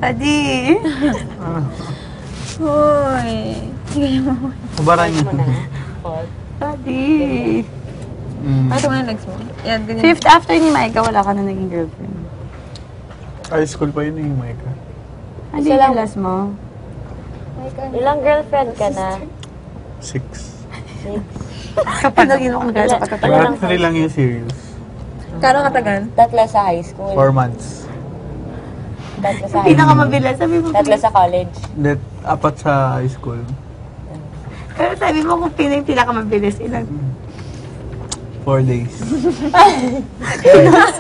Adi! Hoy! Kubaran niyo. Adi! Ito nga yung legs mo. Yan, ganyan. Fifth after ni Micah, wala ka na naging girlfriend. High school pa yun yung Micah. Adi, yung last mo? Ilang girlfriend ka na? 6. Kapag naging ako nagkala sa pagkatagal. 3 lang yung serious. Kano katagal? 3 sa high school. 4 months. 3 sa high school. Pinakamabilis, sabi mo. 3 sa college. 4 sa high school. Pero sabi mo kung pina yung pinakamabilis, ilan? 4 days.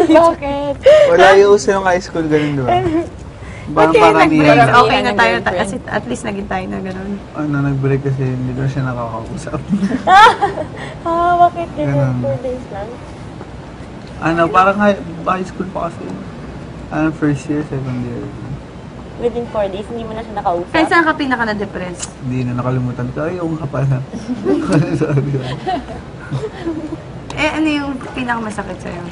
Bakit? Wala yung uso yung high school, ganun diba? Parang Okay, nag-break. parang Okay na tayo. Nag-break. Kasi at least naging tayo na gano'n. nag-break kasi hindi ko siya nakakausap. Bakit Ganun. 4 days lang? Parang high school pa kasi. First year, second year. Within 4 days, hindi mo na siya nakausap? Kaya saan ka pinaka na-depress? Hindi na nakalimutan ko. Ay, yung nga pala. Sabi ko. Ano yung pinakamasakit sa'yo?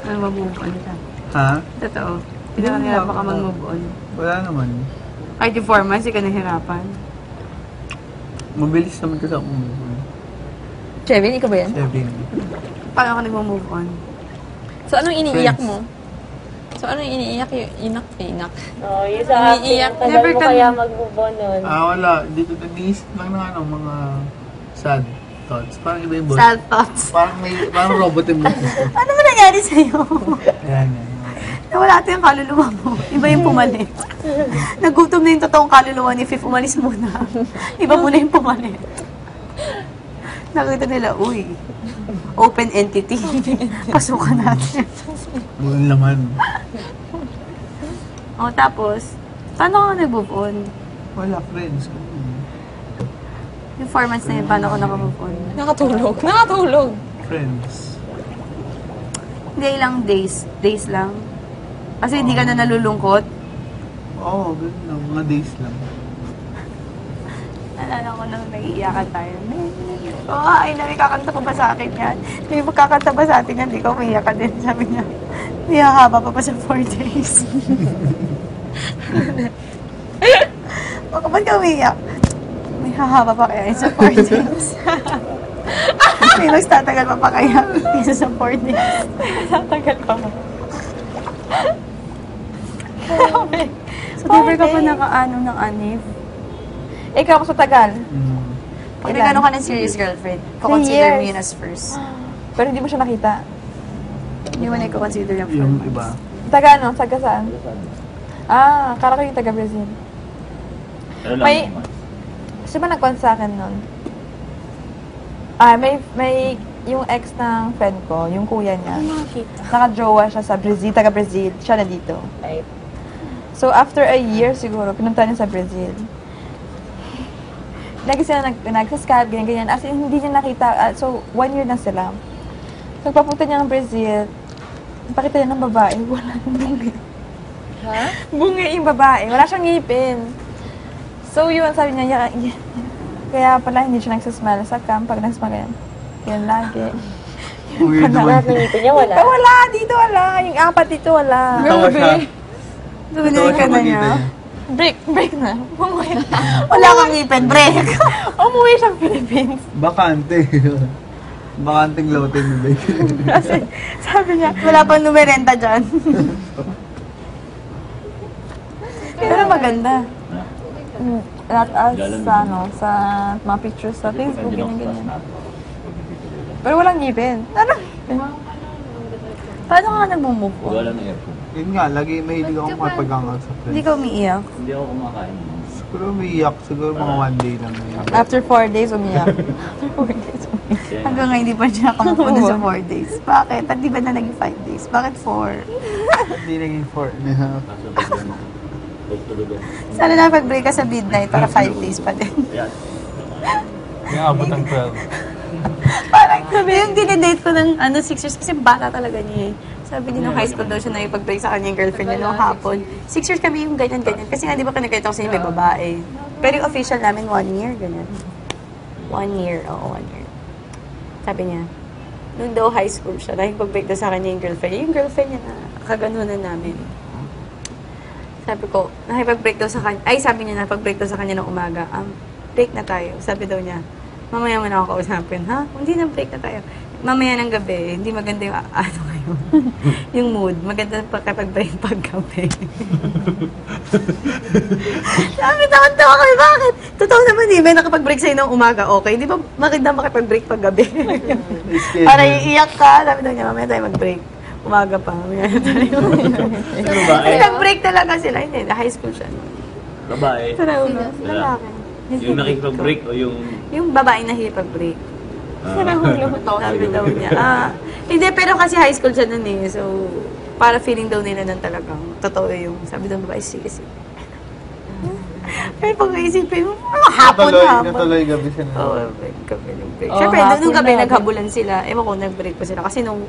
Ano mag-move on ka? Ha? Totoo. Pinakahirapan ka mag-move on. Wala naman. Kahit yung 4 months, ka nahirapan. Mabilis naman kasi ako move on. Kevin, ikaw ba yan? 7. Paano ka nag-move on? So, anong iniiyak Friends. mo? So, anong iniiyak yung inak? Oo, yung sa akin, Umiiyak. tagal Never mo ka- kaya mag-move on nun. Wala. Dito nag-iisip lang ng mga sad thoughts. Parang iba yung boss. Sad thoughts. Parang robot yung boss. Ano ba nangyari sa'yo? Ayan. Nawala ito yung kaluluwa mo. Iba yung pumalit. Nagutom na yung totoong kaluluwa ni Fif. Umalis muna. Iba muna yung pumalit. Nakita nila, uy, open entity. Pasukan natin. Buong laman. O, tapos, paano ka nag-move on? Wala, friends. Yung 4 months na yun, paano ka naka-move on? Nakatulog. Friends. Hindi lang days. Days lang. Kasi hindi ka na nalulungkot. Oo, ganun lang. Mga days lang. Alala ko nang nag-iiyakan tayo. Ay, kakanta ko ba sa akin yan? May magkakanta ba sa atin yan? Hindi ko umiyak ka din. Sabi niya, may hahaba pa sa 4 days. Baka ba't ka umiyak? May hahaba pa kaya yun sa 4 days. May magtatagal pa kaya yun sa 4 days. Tatagal pa mo. So, never ka pa nakaano ng anif? Ikaw, sa tagal. Pag nagano ka ng serious girlfriend, consider mo yun as first. Pero hindi mo siya nakita. Hindi mo na i-consider yung Yung first. iba. Taga ano? Taga saan? Kala ko yung taga Brazil. May, siya ba nag-call sa akin nun? May yung ex ng friend ko, yung kuya niya. Naka-jowa siya sa Brazil, taga Brazil. Siya na dito. Right. So, after a year siguro, pinunta niya sa Brazil. Lagi sila nagsa-Skype, ganyan-ganyan. As in, hindi niya nakita. So, 1 year na sila. So, papunta niya ng Brazil. Pakita niya ng babae. Wala nang bungi. Ha? Bungi yung babae. Wala siyang ngipin. So, yun, sabi niya, kaya pala hindi siya nagsasmile sa cam pag nagsmile. Yan lagi. Weird naman. Lahat ng ngipin niya wala. Wala, dito wala. Yung 4 dito wala. Natawa siya. Tunay ka na niya. Break na. Umuwi. Wala kang ngipin, break. Umuwi siya sa Philippines. Bakante. Bakanting lote ni Beck. Kasi, sabi niya, Wala pang numerenta dyan. Pero maganda. At sa mga pictures sa Facebook, ganyan. Pero walang ngipin. Ano? Paano ka nag-move on? Wala ng aircon. Yun nga, lagi mahilig ako makipag-hangout sa Hindi friends. ka umiiyak. Hindi ako kumakain. Siguro umiiyak. Siguro mga 1 day lang. After 4 days, umiyak. After 4 days, umiyak. Hanggang ngayon, hindi pa siya nakamupunta sa 4 days. Bakit? At di ba na naging 5 days? Bakit 4? Hindi naging 4.5. Kaso biglang tulog-tulogan. Sana napag-break ka sa midnight para 5 days pa din. Ayan. Yung abot ng 12. Parang sabi yung dinedate ko ng 6 years kasi bata talaga niya eh. Sabi niya nung high school daw siya na ipag-break sa kanya yung girlfriend niya nung hapon. 6 years kami yung ganyan-ganyan. Kasi nga di ba kinagkita ko sa inyo may babae. Pero yung official namin 1 year, ganyan. 1 year, oo 1 year. Sabi niya, nung daw high school siya, nakipag-break daw sa kanya yung girlfriend niya. Yung girlfriend niya na kaganunan namin. Sabi ko, nakipag-break daw sa kanya. Ay, sabi niya, nakipag-break daw sa kanya ng umaga. Break na tayo. Sabi daw niya, mamaya mo na ako kausapin. Ha? Hindi na, break na tayo. Mamaya ng gabi, hindi maganda yung ano ngayon. Yung mood. Maganda pa kapag break pag gabi. Sabi, tawa kami, bakit? Totoo naman may nakapag-break sa'yo ng umaga, okay. Di ba maganda makipag-break pag gabi? Para iiyak ka. Sabi daw niya, mamaya tayo mag-break. Umaga pa, mamaya tayo. Ano ba? Kasi nag-break talaga sila. Hindi, high school siya. Babae. Lalaki. Yung nakikipag-break o yung... Yung babae na hipag-break. Sabi daw niya. Hindi, pero kasi high school siya nun eh. So, para feeling daw nila nun talagang totoo yung sabi daw babae, sige. Pero pag naisipin mo, hapon. Natuloy gabi siya na. Oo, gabi nag-break. Oo, Siyempre, hapon nung gabi na. naghabulan sila. Ewan ko, nag-break pa sila. Kasi nung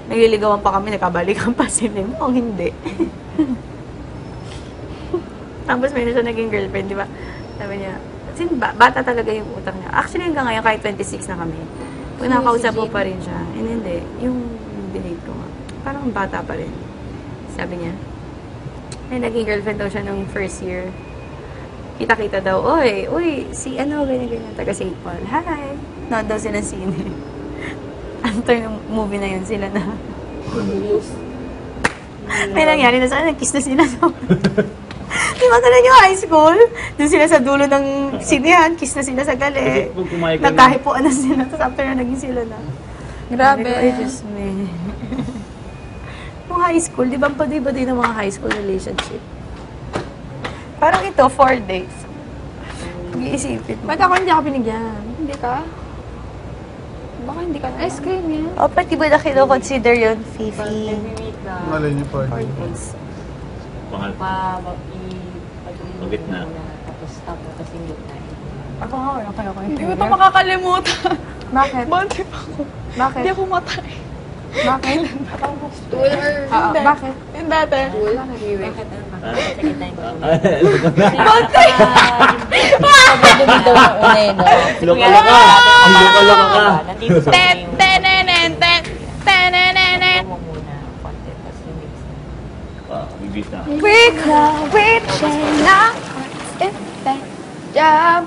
nagliligawan pa kami, nagkabalikan pa sila. Mukhang hindi. Tapos may na siya naging girlfriend, di ba? Sabi niya, kasi bata talaga yung utang niya. Actually, hanggang ngayon, kahit 26 na kami. Pag nakakausap mo pa rin siya. Hindi. Yung binate ko nga. Parang bata pa rin. Sabi niya. Ay, naging girlfriend daw siya nung first year. Kita-kita daw, uy, si ano, ganyan, taga St. Paul. Hi! Nood daw sila sine. After ng movie na yun, sila na. May nangyari na sa akin, nag-kiss na sila. Di ba talaga yung high school? Doon sila sa dulo ng sinehan, kiss na sila sa gali. Pag kumain ka Nagkahipuan na sila, tapos after na naging sila na. Grabe. Ay, Diyos me. Yung high school, di ba paday-paday ng mga high school relationship? Parang ito, 4 days. Mag-iisipin mo. Ba't ako hindi ako binigyan? Hindi ka? Baka hindi ka na. Ice cream yan. O, pati ba na kino-consider yun, Fifi? Nag-meet na. Malay niyo po. 4 days. Pangal. Pagit na. Tapos yung gitna. Ako nga, wala kayo kayo. Hindi ko ito makakalimutan. Bakit? Bante pa ako. Bakit? Hindi ako matay. Bakit? Bakit? Yung dati. Bakit ano ba? Sakit na yung Bante! Sabi daw ng una eh, no? Loka-loka! Loka-loka ka! Nandito sa Ten, yung tenenen, ten, tenenen. mo muna. Konti, tapos yung gitna. Bibis na. Wait na. It's that job.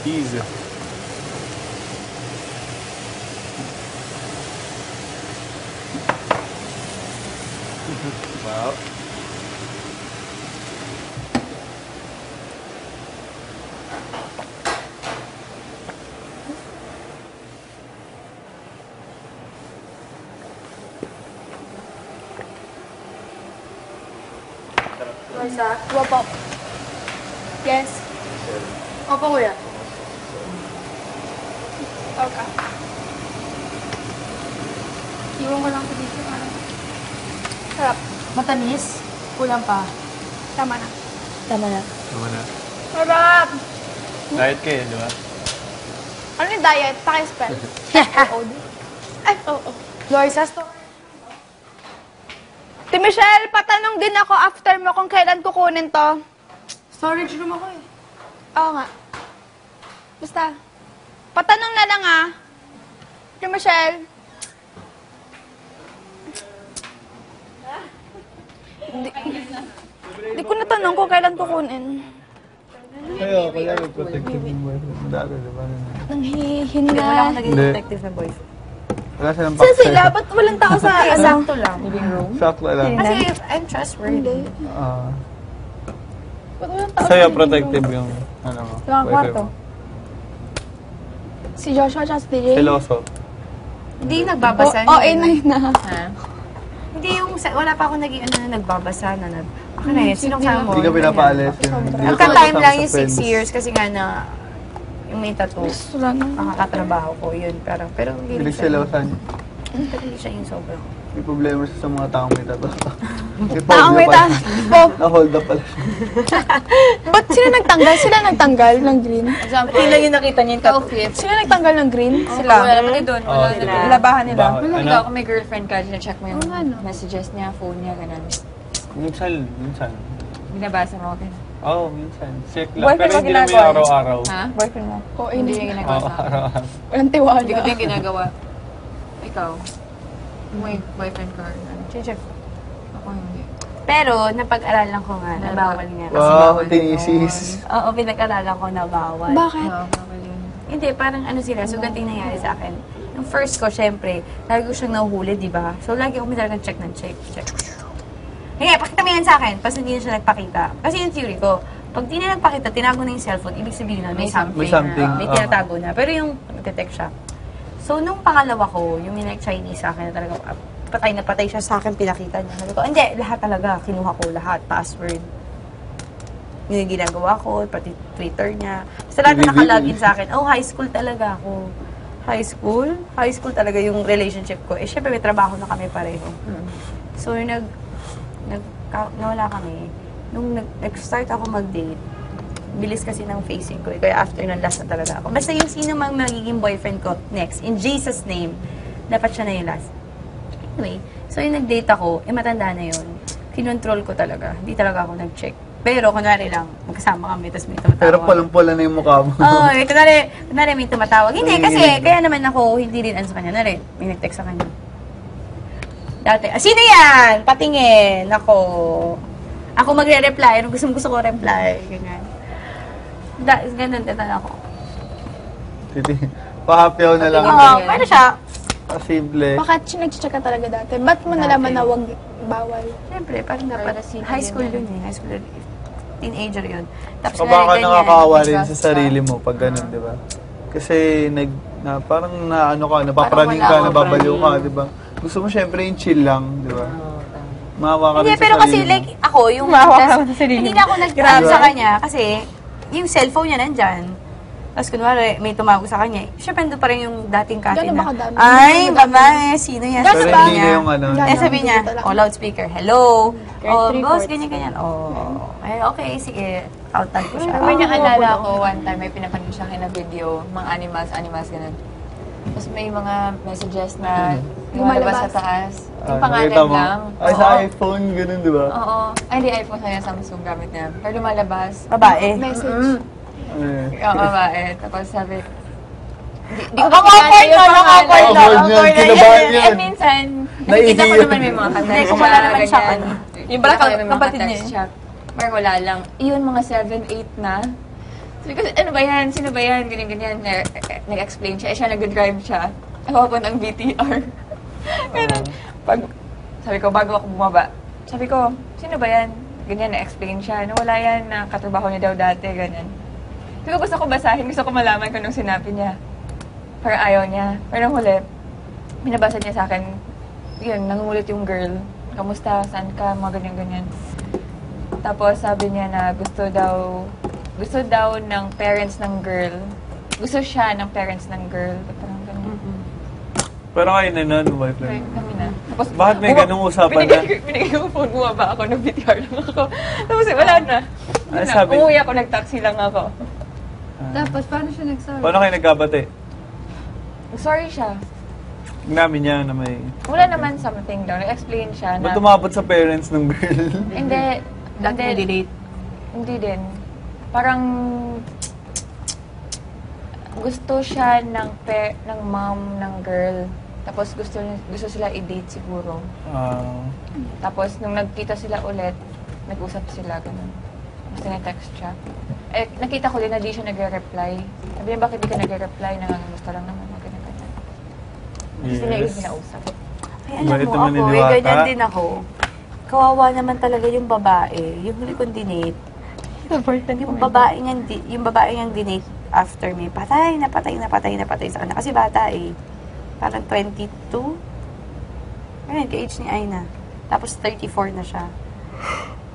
Easy. Wow. Marsa? Opo. Yes. Opo, kuya. Okay. Iwan ko lang ito dito. Sarap. Matamis? Kulang pa. Tama na. Tama na. Tama na. Sarap! Diet kayo, di ba? Ano yung diet? Paki-spell. Ay, oo. Loisa, store. Ti Michelle, patanong din ako after mo kung kailan kukunin to. Storage room ako eh. Oo nga. Basta, patanong na lang ah. Ti Michelle. Hindi ko natanong kung kailan kukunin. Kayo, kaya protective yung boyfriend. Dati, di ba? Nanghihinga. Wala akong naging Hindi. detective na boyfriend. Wala silang Saan sila? Ba't walang tao sa Sakto lang. Sakto lang. Kasi I'm trustworthy. Ba't walang tao Sa'yo, protective yung, ano mo, Sa mga kwarto. mo. Si Joshua at si DJ? Seloso. Hindi nagbabasa. Oo, na yun na. Hindi yung, wala pa ako naging ano na nagbabasa na ako na yun, sinong kasama mo? Hindi ka pinapaalis. Hindi ka Magka-time lang yung kasama sa 6 friends. years kasi nga na yung may tattoo. Wala na. Nakakatrabaho ko yun. Pero hindi rin siya. Pinagselosan. Pero hindi siya yung sobrang. May problema siya sa mga taong may tattoo. Taong may Na-hold up pala siya. Ba't sila nagtanggal? Sila nagtanggal ng green? Example, Tingnan yung nakita niya yung tattoo. Sila nagtanggal ng green? Sila. Wala naman doon. Wala sila. naman. Labahan nila. Ano? Ikaw, kung may girlfriend ka, check mo yung Oo nga, no. messages niya, phone niya, ganun. Minsan. Binabasa mo, okay? Oo, minsan. Check lang. Boyfriend Pero mo hindi naman ginagawa yung araw-araw. Ha? Boyfriend mo. Oo, Hindi hindi. niya ginagawa Oo, sa akin. araw-araw. Walang tiwala. Hindi ko din ginagawa. Ikaw, kung may boyfriend ka, or ano. Check. Ako hindi. Pero, napag-aralan ko nga na bawal nga. Kasi Wow, bawal. tinisis. Oo, pinag-aralan ko na bawal. Bakit? Oo, bawal yun. Hindi, parang ano sila, so ganito yung nangyari sa akin. Yung first ko, syempre, lagi ko siyang nahuhuli, di ba? So, lagi ako may talagang check ng check. Hey, pakita mo yan sa akin, pas hindi na siya nagpakita. Kasi yung theory ko, pag di na nagpakita, tinago na yung cellphone, ibig sabihin na may something. May something, May oo. tinatago na. Pero yung nag-detect siya. So, nung pangalawa ko, yung Chinese sa akin na talaga, patay na patay siya sa akin, pinakita niya. Sabi ko, hindi, lahat talaga, kinuha ko lahat, password. Yun yung ginagawa ko, pati Twitter niya. Basta lahat na nakalagin sa akin, oh, high school talaga ako. High school? High school talaga yung relationship ko. Eh, syempre, may trabaho na kami pareho. So, yung nawala kami. Nung nag-start ako mag-date, bilis kasi ng facing ko. Kaya after nun, last na talaga ako. Basta yung sino mang magiging boyfriend ko next, in Jesus' name, dapat siya na yung last. Anyway, so yung nag-date ako, matanda na yun. Kinontrol ko talaga. Hindi talaga ako nag-check. Pero, kunwari lang, magkasama kami, tapos may tumatawag. Pero palang-pala na yung mukha mo. Oo, kunwari may tumatawag. Hindi, kasi kaya naman ako hindi rin ano sa kanya. Kunwari, may nag-text sa kanya. Dati, sino yan? Patingin. Ako magre-reply. Anong gusto ko reply. Ganyan. Ganun ako. Pahapyaw na lang. Oo, pero siya, Simple. Bakit nag-check ka talaga dati? Ba't mo nalaman na wag bawal? siyempre, parang dapat high school yun eh. High school yun. Teenager yun. Tapos O baka ganyan, nakakawa rin sa trust sarili mo pag ganun, di ba? Kasi parang naano ka, napapraning Parang ka, wala nababaliw ka, praning. di ba? Gusto mo syempre yung chill lang, di ba? Maawa ka Hindi, rin sa pero kasi sarili mo. like, ako, yung Maawa ka just- sa sarili hindi mo. na ako nag-grab sa kanya kasi yung cellphone niya nandyan. Tapos kunwari, may tumawag sa kanya. Syempre, nandun pa rin yung dating Cathy Gano'n ba na, kadami? ay, Gano'n babae, sino yan? Pero Sabi hindi niya. na yung ano. Gano'n. Eh, sabi niya, Digital oh, loudspeaker, hello. Oh, Three boss, fourths. ganyan. Oh, eh, okay, sige. Outan ko siya. May naalala ko one time, may pinapanood siya na video, mga animals, ganun. Tapos may mga messages na lumalabas sa taas. Yung pangalan nakita mo? lang. Ay, sa Oo. iPhone, ganun, di ba? Oo. Ay, hindi iPhone sa Samsung gamit niya. Pero lumalabas. Babae. Message. Oo, babae. Tapos sabi, di ko Ang pa awkward yung na, pangalan. Awkward niyan, kinabahan Eh, yan. minsan, nakikita ko Naiiyak. naman may mga kanta Hindi, kung wala naman siya, ganyan. ano. Yung pala, Nakita ko may mga kapatid text niya eh. siya. Pero wala lang. Iyon, mga 7, 8 na. Sabi ko, ano ba yan? Sino ba yan? Ganyan. Nag-explain siya. Eh, siya nag-drive siya. Ako po ng BTR. Ganun. Sabi ko, bago ako bumaba, sabi ko, sino ba yan? Ganyan, na-explain siya. Wala yan, na katrabaho niya daw dati, ganyan. Sabi ko, gusto ko basahin, gusto ko malaman kung anong sinabi niya. Parang ayaw niya. Pero nung huli, binabasa niya sa akin, yun, nangungulit yung girl. Kamusta? Saan ka? Mga ganyan-ganyan. Tapos sabi niya na gusto daw ng parents ng girl. Gusto siya ng parents ng girl. Parang ganyan. Pero kayo na nun, Okay, boyfriend. kami na. Tapos, Bakit may ganung usapan na? Binigay ko phone, bumaba ako, nag-BTR lang ako. Tapos wala na. Ay, Yun na. sabi- Umuwi ako, nag-taxi lang ako. Tapos, paano siya nagsabi? Paano kayo nagkabate? Sorry siya. Namin niya na may... Wala naman something daw. Nag-explain siya na... Ba't umabot sa parents ng girl? Hindi. Dati nag-date. Hindi din. Parang gusto siya ng mom ng girl. Tapos gusto sila i-date siguro. Tapos nung nagkita sila ulit, nag-usap sila ganun. Tapos na-text siya. Eh, nakita ko din na di siya nagre-reply. Sabi niya, bakit di ka nagre-reply? Nangangamusta lang naman. Ganyan-ganyan. Gusto niya yung kinausap. Ay, alam Bakit mo naman ako, niniwata? ganyan din ako. Kawawa naman talaga yung babae. Yung huli kong dinate. Yung babae niyang dinate after me, patay sa kanya. Kasi bata eh. Parang 22. Ayun, ka-age ni Aina. Tapos 34 na siya.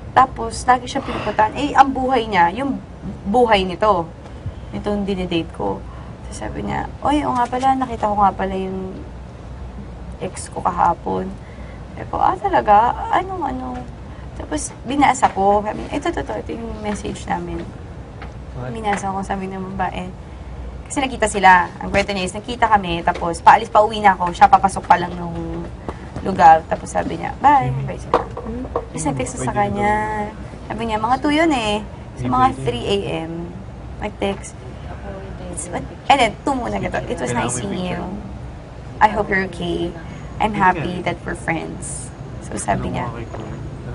Tapos, lagi siya pinupuntahan. Eh, ang buhay niya, yung buhay nito. Itong dinidate ko. So, sabi niya, oy, o nga pala, nakita ko nga pala yung ex ko kahapon. Sabi ko, talaga? Ano? Tapos, binasa ko. Sabi niya, ito yung message namin. Binasa ko, sabi ng babae. Kasi nakita sila. Ang kwento niya is, nakita kami, tapos pauwi na ako. Siya papasok pa lang nung lugar. Tapos sabi niya, bye sila. Tapos nag-text ko sa kanya. Sabi niya, mga 2 yun eh. So, mga 3 a.m. Nag-text. And then, 2 muna gato. It was nice seeing you. I hope you're okay. I'm happy that we're friends. So, sabi niya,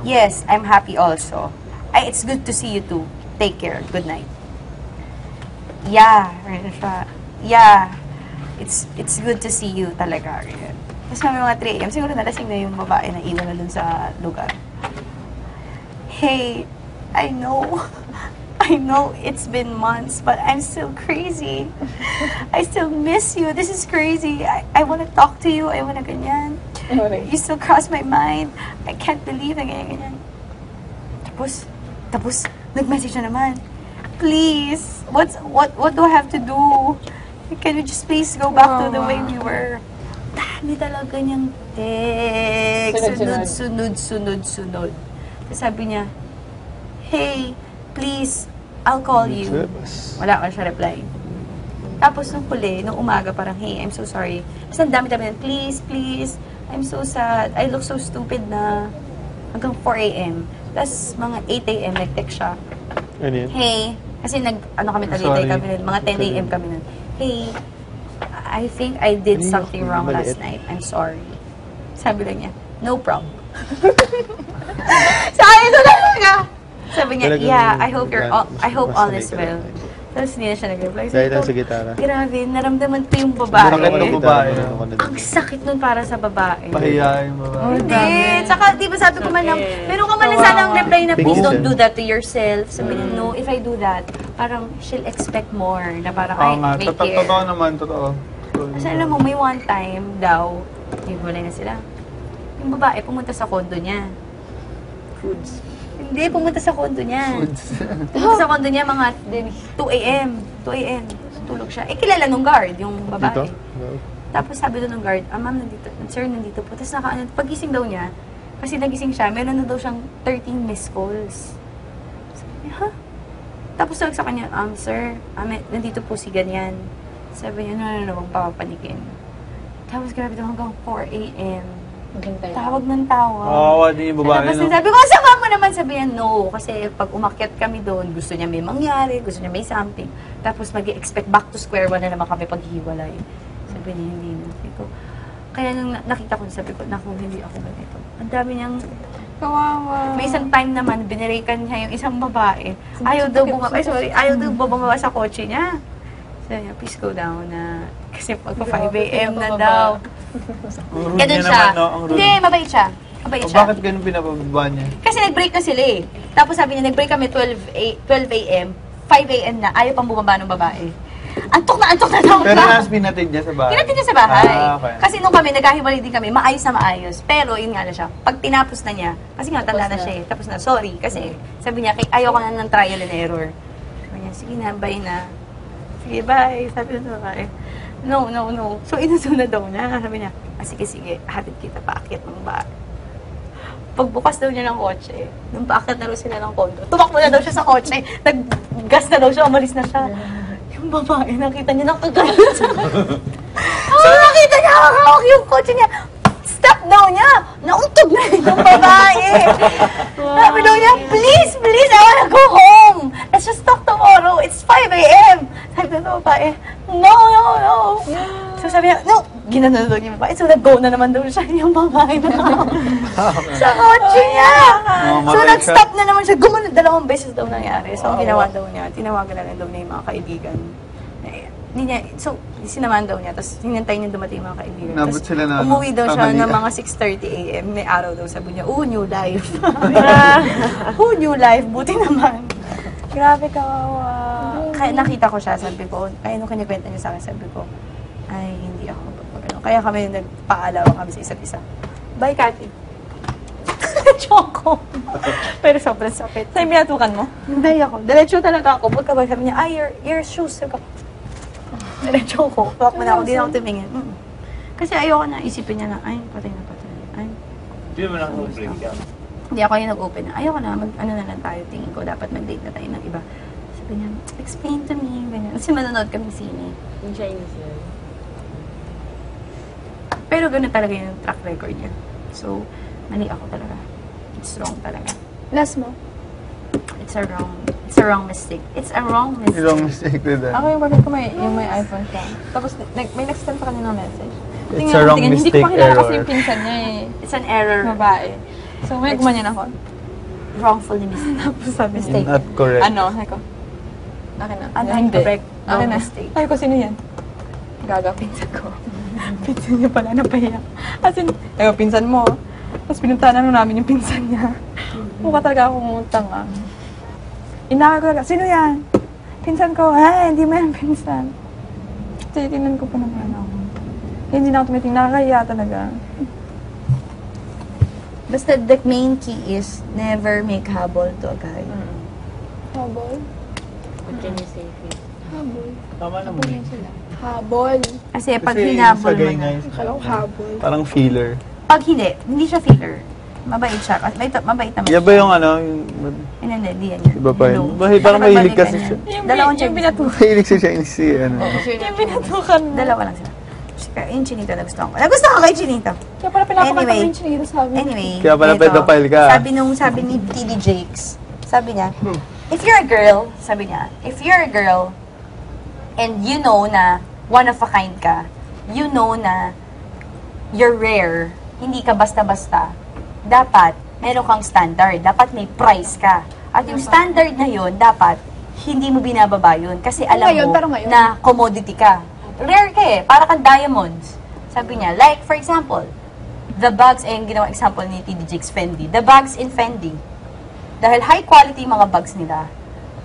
yes, I'm happy also. It's good to see you too. Take care. Good night. Yeah. Yeah. It's good to see you talaga. Tapos may mga 3 a.m. Siguro nalasing na yung babae na iwan na dun sa lugar. Hey, I know it's been months, but I'm still crazy. I still miss you. This is crazy. I want to talk to you. I want to ganyan. You still cross my mind. I can't believe na ganyan. Tapos, nag-message na naman. Please, what do I have to do? Can we just please go back to the way we were? Dami talaga niyang text. Sunod. Tapos sabi niya, hey, please, I'll call you. Wala ka siya reply. Tapos nung huli, nung umaga, parang, hey, I'm so sorry. Tapos ang dami-dami na, please, I'm so sad. I look so stupid na hanggang 4 a.m. Tapos mga 8 a.m. nag-text siya. Ano yun? Hey, kasi kami Tagaytay kami nun, mga 10 a.m. kami nun. Hey, I think I did something wrong last night. I'm sorry. Sabi lang niya, no problem. Sabi ko talaga. Sabi niya, yeah, I hope all is well. Tapos hindi na siya nag-reply. Dahil lang sa gitara. Grabe, naramdaman ko yung babae. Sakit ng babae. Ang sakit nun para sa babae. Pahiya yung babae. Hindi. Tsaka, di ba sabi ko man lang, meron ka man lang sanang reply na please don't do that to yourself. Sabi niya, no, if I do that, parang she'll expect more. Na parang, Oo nga, may care. totoo naman, totoo. Kasi alam mo, may one time daw, hiwalay na sila. Yung babae pumunta sa kondo niya. Hindi, pumunta sa kondo niya. Pumunta sa kondo niya mga 2 a.m. Tulog siya. Kilala nung guard, yung babae. Tapos sabi doon ng guard, ma'am, nandito po. Tapos pagising daw niya, kasi nagising siya, meron na daw siyang 13 missed calls. Sabi niya, ha? Tapos tawag sa kanya, sir, nandito po si ganyan. Sabi niya, no, huwag papapanikin. Tapos grabe daw hanggang 4 a.m. Tawag ng tawag. Oo, din yung babae, Tapos no? sabi ko, sama mo naman, sabi niya, no. Kasi pag umakyat kami doon, gusto niya may mangyari, gusto niya may something. Tapos mag-expect back to square one na naman kami paghiwalay. Sabi niya, hindi na. Sabi ko, kaya nung nakita ko, sabi ko, naku, hindi ako ganito. Ang dami niyang, Kawawa. may isang time naman, binirikan niya yung isang babae. Ayaw daw bumaba sa kotse niya. Sabi niya, please go down na. Kasi pagpa 5 a.m. na daw. Ganun siya. Hindi, mabait siya. Mabait siya. Bakit ganun pinapababa niya? Kasi nag-break na sila eh. Tapos sabi niya, nag-break kami 12 a.m. 5 a.m. na, ayaw pang bumaba ng babae. Antok na daw Pero ba? nas pinatid niya sa bahay? Pinatid niya sa bahay. Okay. Kasi nung kami, nagkahiwalay din kami, maayos na maayos. Pero yun nga na siya, pag tinapos na niya, kasi nga tanda na siya eh, tapos na, sorry, kasi sabi niya, ayaw ko na ng trial and error. Sabi niya, sige na, bye na. Sige, bye. Sabi niya sa babae, no. So, inusunod daw niya. Sabi niya, sige, hatid kita, paakyat ng bahay. Pagbukas daw niya ng kotse, nung paakyat na daw sila ng kondo, tumakbo na daw siya sa kotse, nag-gas na daw siya, umalis na siya. Yung babae, nakita niya nakagalit. So, nakita niya, hawak yung kotse niya. Stop daw niya! Nauntog na yung babae. Sabi daw niya, please, I wanna go home. Let's just talk tomorrow. It's 5 a.m. Sabi daw ng babae, no. So sabi niya, no. Ginano daw niya yung babae. So nag-go na naman daw siya yung babae na sa kotse niya. So nag-stop na naman siya. Gumunod, 2 beses daw nangyari. So ang ginawa daw niya, tinawagan na lang daw niya yung mga kaibigan. So, sinamahan daw niya, tapos hinintay niya dumating yung mga kaibigan. Nabot sila na, Umuwi daw siya tanghalian. ng mga 6:30 a.m. May araw daw, sabi niya, new life. New life, buti naman. Grabe, kawawa. Kaya nakita ko siya, sabi ko, kaya nung kinikwenta niya sa akin, sabi ko, ay, hindi ako magpapagano. Kaya kami nagpaalawa kami sa isa't isa. Bye, Cathy. Choco. Pero sobrang sakit. Sa'yo binatukan mo? Hindi ako. Diretso talaga ako. Pagkabay, sabi niya, your shoes. Sabi ko, diretso ko. Pawak mo na ako. Di na ako tumingin. Kasi ayoko na isipin niya na, ay, patay na. Ay, Hindi mo nakaka-break ka. Hindi ako yung nag-open na, ayoko na, ano na lang tayo, tingin ko, dapat mag-date na tayo ng iba. Sabi niya, explain to me, ganyan. Kasi manonood kami sine. Yung Chinese yun. Pero gano'n talaga yung track record niya. So, mali ako talaga. It's wrong talaga. Last mo. It's a wrong mistake. It's a wrong mistake. Wrong mistake with that. Ako yung boyfriend ko yung may iPhone siya. Tapos may nag-send sa kanya ng message. It's a wrong Hindi mistake ko makilala kasi error. yung pinsan niya eh. It's an error. Babae. So may gumanyan ako. Wrongfully mistake. Tapos sabi niya, Mistake. Not correct. ano, sabi ko, akin na. Ano, Hindi. correct. Akin Wrong na. mistake. Sabi ko, sino yan? Gaga, pinsan ko. Pinsan niya pala, napahiya. As in, pinsan mo. Tapos pinuntahan na namin yung pinsan niya. Mukha talaga akong tanga. Inaka ko talaga, sino yan? Pinsan ko, hindi mo yan pinsan. Tinitingnan ko pa naman ako. Hindi na ako tumitingin, nakakahiya talaga. Basta the main key is never make habol to a guy. Habol. What can you say, Faith? Habol. Tama naman. Habol. Kasi pag Kasi hinabol sa mo gay na. guys, Akala ko habol. parang feeler. Pag hindi siya filler. Mabait siya. Mabait naman Yan ba yung ano? Yung, Hindi yan. iba pa Hello. yun? Bakit parang mahilig kasi siya? Dalawang Chinese. Mahilig siya Chinese si ano. Yung binatukan mo. Dalawa lang sila. Yung chinito nagustuhan ko. Nagustuhan ko kay chinito. Kaya pala pinapakanta Anyway. mo yung chinito sabi. Anyway. Kaya pala ito, pedophile ka. Sabi ni TD Jakes, sabi niya, if you're a girl, sabi niya, if you're a girl, and you know na one of a kind ka, you know na you're rare, hindi ka basta-basta, dapat meron kang standard, dapat may price ka. At yung standard na yun, dapat hindi mo binababa yun. Kasi alam mo pero ngayon. na commodity ka. Rare ka eh, para kang diamonds. Sabi niya, like for example, the bags, yung ginawang example ni TD Jakes Fendi, the bags in Fendi, dahil high quality yung mga bags nila,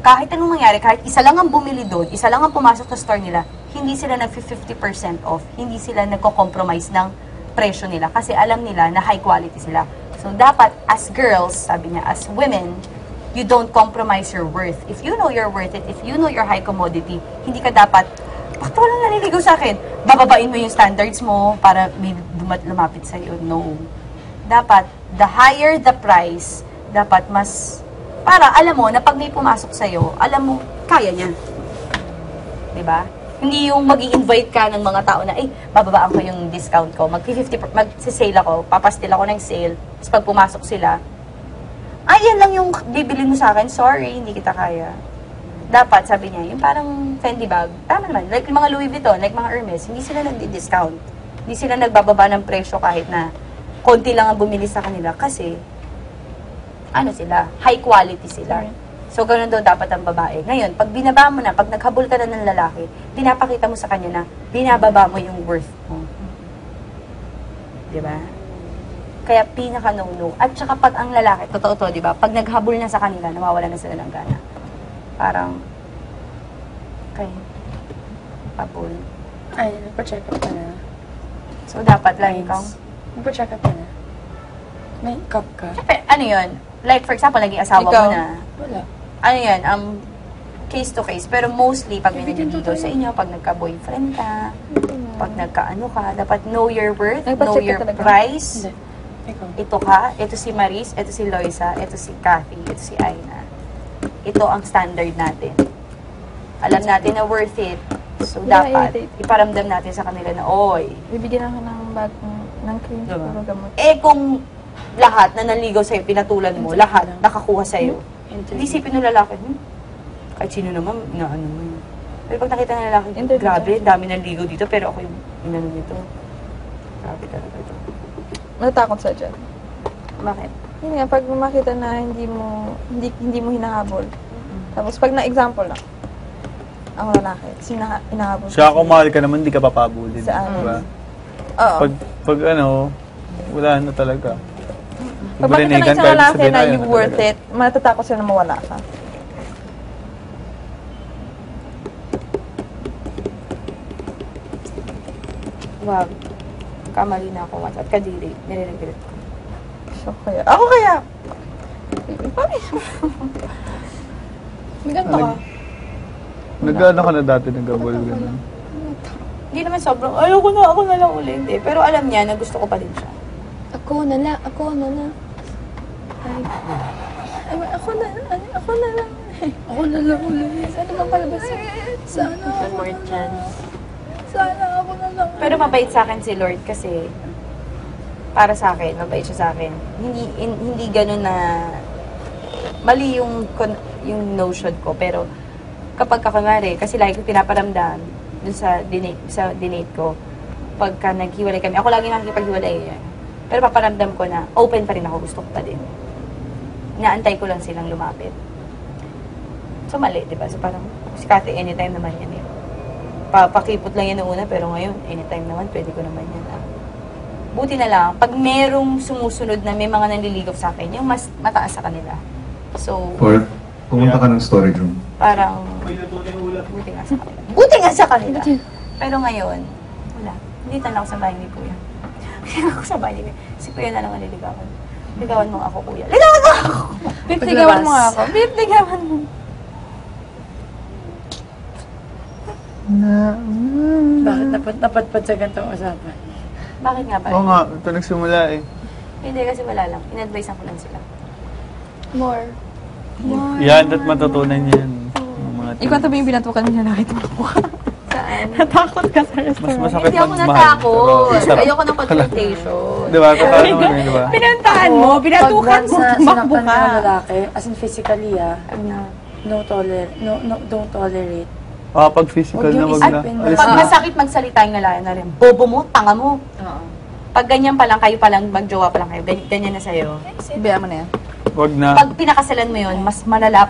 kahit anong mangyari, kahit isa lang ang bumili doon, isa lang ang pumasok sa store nila, hindi sila nag-50% off, hindi sila nagko-compromise ng presyo nila kasi alam nila na high quality sila. So, dapat, as girls, sabi niya, as women, you don't compromise your worth. If you know you're worth it, if you know you're high commodity, hindi ka dapat, bakit walang naliligaw sa akin? Bababain mo yung standards mo para may lumapit sa'yo. No. Dapat, the higher the price, dapat mas, para alam mo na pag may pumasok sa'yo, alam mo, kaya niya. Diba? Hindi yung mag-i-invite ka ng mga tao na, bababaan ko yung discount ko, mag-sale ako, papastil ako ng sale, tapos pag pumasok sila, yan lang yung bibilin mo sa akin, sorry, hindi kita kaya. Dapat, sabi niya, yung parang Fendi bag, tama naman, like yung mga Louis Vuitton, like mga Hermes, hindi sila nagdi-discount. Hindi sila nagbababa ng presyo kahit na konti lang ang bumili sa kanila kasi, ano sila, high quality sila. So, ganun daw dapat ang babae. Ngayon, pag binaba mo na, pag naghabol ka na ng lalaki, pinapakita mo sa kanya na binababa mo yung worth mo. Diba? Kaya pinaka no-no. At saka pag ang lalaki, totoo to, diba? Pag naghabol na sa kanila, nawawala na sila ng gana. Parang, habol. Ay, nagpa-check up ka na. So, dapat lang ikaw. Nagpa-check up ka na. May cup ka. Siyempre, ano yun? Like, for example, naging asawa Ikaw? mo na. Wala. Ano yan, case to case. Pero mostly, pag may naniligaw sa inyo, pag nagka-boyfriend ka, pag nagka-ano ka, dapat know your worth, know Nagpa-check ka your talaga? price. Hindi. Ikaw. Ito ka, ito si Maris, ito si Loisa, ito si Kathy, ito si Aina. Ito ang standard natin. Alam natin na worth it. So, dapat, iparamdam natin sa kanila na, oy. Bibigyan ako ng bag ng cream Diba? puro gamot. Kung lahat na nanligaw sa'yo, pinatulan mo, lahat nakakuha sa'yo, hindi isipin ng lalaki, kahit sino naman, na ano mo yun. Pero pag nakita ng lalaki, grabe, dami nanligaw dito, pero ako yung inano nito. Grabe talaga ito. Natatakot sa dyan. Bakit? Yun nga, pag makita na hindi mo hinahabol. Tapos pag na-example lang, ang lalaki, hinahabol. Siya kung mahal ka naman, di ka papabulin. Sa amin. Diba? Oo. Pag ano, wala na talaga. Pag makita ng Marinigan isang kahit lalaki sabihin, na ayaw you na worth talaga. it, matatakot siya na mawala ka. Wag. Kamali na ako once. At kadiri, nire-regret ko. So, kaya. Ako kaya. May ganito ka. Nag-ano ka na dati, nag-abol gano'n. Hindi naman sobrang, ayoko na, ako na lang uli. Hindi. Pero alam niya na gusto ko pa din siya. Ako Ako na lang. Ako na lang. Ako na lang. Ako na lang ulit. Sana makalabas. Sana One more chance. Sana ako na lang. Pero mabait sa akin si Lord kasi para sa akin, mabait siya sa akin. Hindi ganun na mali yung notion ko, pero kapag kakunwari, kasi lagi ko pinaparamdam dun sa dinate ko, pagka naghiwalay kami, ako lagi nakikipaghiwalay yan. Pero paparamdam ko na open pa rin ako, gusto ko pa din. Naantay ko lang silang lumapit. So mali, di ba? So parang, si Kate, anytime naman yan eh. Pakipot lang yan noong una, pero ngayon, anytime naman, pwede ko naman yan. Buti na lang, pag merong sumusunod na may mga nanliligaw sa akin, yung mas mataas sa kanila. So, Or pumunta ka ng storage room. parang, buti nga sa kanila. Buti nga sa kanila. Pero ngayon, wala. Dito na ako sa bahay ni Kuya. Hindi ako sa bahay ni Kuya. Si Kuya na lang ang nililigawan. Ligawan mo ako, Kuya. Ligawan mo ako! Babe, ligawan mo nga ako. Babe, ligawan mo. Bakit napadpad sa ganitong usapan? Bakit nga ba? Oo nga, ito nagsimula eh. Hindi, kasi wala lang. In-advise ko lang sila. More. Yan, at matutunan niya yan. Yung mga Ikwento mo yung binatukan niya nakita mo. Saan? Natakot ka sa mas restaurant. masakit Hindi ako magmahal. natakot. Pero masarap. Ayoko ng confrontation. Di ba? Totoo naman yun, di ba? Pinantaan mo, binatukan mo, tumakbo sinaktan ka. mo lalaki, as in physically Ano? don't tolerate. Pag physical na, wag na. Alis Pag na. masakit magsalita yung nalayan na rin. Bobo mo, tanga mo. Pag ganyan pa lang, kayo pa lang, magjowa pa lang kayo, ganyan na sa'yo. Biya mo na yan. Wag na. Pag pinakasalan mo yun, mas malala.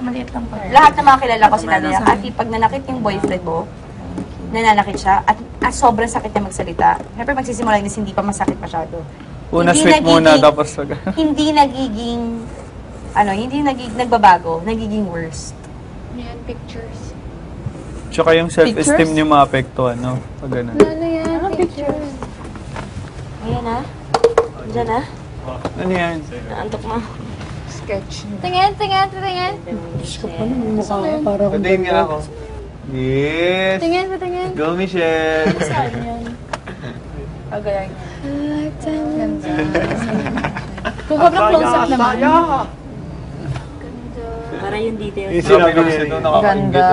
Lahat ng mga kilala ko sinabi niya, Ati, pag nanakit yung boyfriend mo, nananakit siya, at sobrang sakit niya magsalita. Siyempre, magsisimula yun, hindi pa masakit masyado. Una Hindi sweet muna, nagiging- tapos Hindi nagiging, nagbabago, nagiging worse. Yan, pictures. Tsaka yung self-esteem niyo maapektuhan, no? Pag ganun. Ano yan? Pictures. Ayan na. Diyan na. Ano yan? Naantok mo. Tingin, tingin, tingin. Patayin nga ako. Yes! Tingin, patingin. Go, Michelle! Agayan. Kung sobrang close-up naman. Para yung details. Yung sinabi ko siya doon, nakakaingit. Ganda.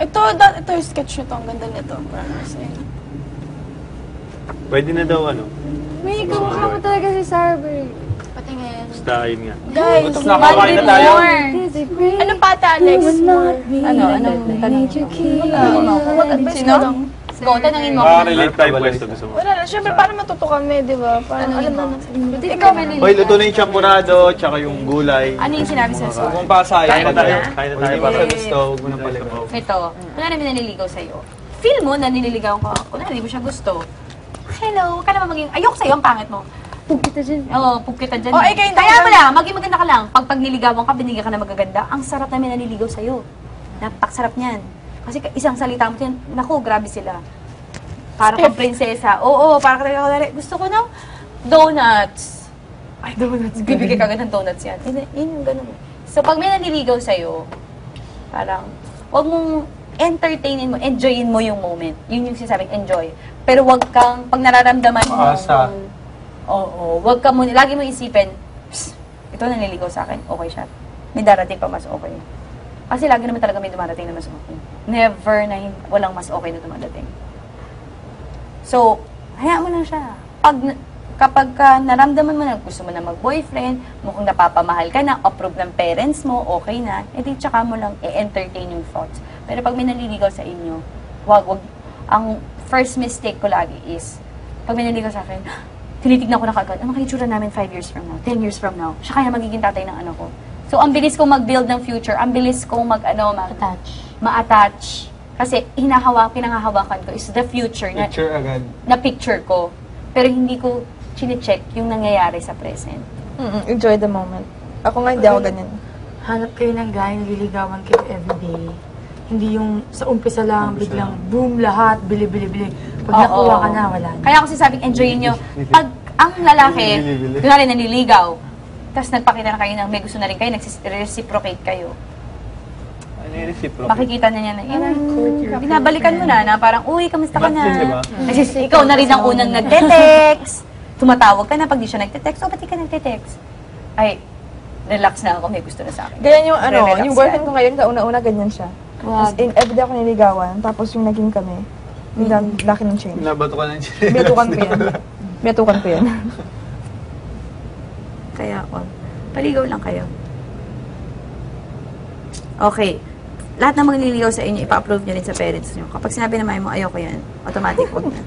Ito yung sketch nito. Ang ganda nito. Promise. Pwede na daw May kamukha mo talaga si Sarah Berry. Patingin. Basta yun nga. Guys, Nakakain na tayo. ano pa, Alex? Anong tanong? Sino? Go, tanongin mo. Relate tayo Pwesto gusto mo. Wala na. Siyempre, para matuto kami, di ba? Para alam na natin. Ikaw, Melanie. Hoy, luto na yung champurado, tsaka yung gulay. Ano yung sinabi sa Huwag mong pasay. Kain na tayo. Kain na Huwag tayo. mong pasay gusto, huwag mo nang paligaw. Ito, kunwari may naniligaw sa'yo. Feel mo na nililigaw ka. Kunwari, di mo siya gusto. Hello, ka naman maging, ayoko sa'yo, ang pangit mo. Pug kita dyan. Oo, pug kita dyan. Oh, ikaw yung Kaya mo na, maging maganda ka lang. Pag niligawan ka, binigyan ka na magaganda, ang sarap na may naniligaw sa'yo. Napakasarap niyan. Kasi isang salita mo yan, naku, grabe sila. Para kang prinsesa. Oo, para ka talaga, gusto ko ng donuts. Ay, donuts. Bibigyan ka agad ng donuts yan. Yun yung ganun. So, pag may naniligaw sa'yo, parang, wag mong entertainin mo, enjoyin mo yung moment. Yun yung sinasabing enjoy. Pero wag kang, pag nararamdaman mo, Asa. oo, wag ka muna, lagi mo isipin, psst, ito naniligaw sa akin, okay siya. May darating pa mas okay. Kasi lagi naman talaga may dumarating na mas okay. Never na walang mas okay na dumadating. So, hayaan mo lang siya. Kapag naramdaman mo na gusto mo na mag-boyfriend, mukhang napapamahal ka na, approve ng parents mo, okay na, edi tsaka mo lang i-entertain yung thoughts. Pero pag may naliligaw sa inyo, wag. Ang first mistake ko lagi is, pag may naliligaw sa akin, tinitignan ko na kagad, ano kaya itsura namin 5 years from now, 10 years from now, siya kaya magiging tatay ng anak ko. So, ang bilis kong mag-build ng future, ang bilis kong ma-attach. Kasi pinangahawakan ko is the future Picture agad. na picture ko. Pero hindi ko chine-check yung nangyayari sa present. Enjoy the moment. Ako nga, hindi ako ganyan. Hanap kayo ng guy, nililigawan kayo everyday. Hindi yung sa umpisa lang, biglang boom, lahat, bili. Pag nakuha ka na, wala na. Kaya ako sinasabing enjoyin nyo. Pag ang lalaki, kunwari naniligaw, tapos nagpakita na kayo ng may gusto na rin kayo, nagsireciprocate kayo. Ano yung reciprocal? Makikita na niya na, binabalikan mo na parang, uy, kamusta ka Ba't din, na? diba? Kasi ikaw na rin ang unang nagte-text. tumatawag ka na pag di siya nagte-text. Ba't di ka nagte-text? Ay, relax na ako, may gusto na sa akin. Ganyan yung ano, Relax yung boyfriend ka. ko ngayon, kauna-una ganyan siya. Tapos everyday ako niligawan, tapos yung naging kami, yung laki ng change. Binabato ka ng chinelas. Binatukan ko yan. Binatukan ko yan. Kaya, paligaw lang kayo. Okay. Lahat ng magliligaw sa inyo, ipa-approve nyo rin sa parents nyo. Kapag sinabi na mami mo, ayoko yan, automatic, wag na.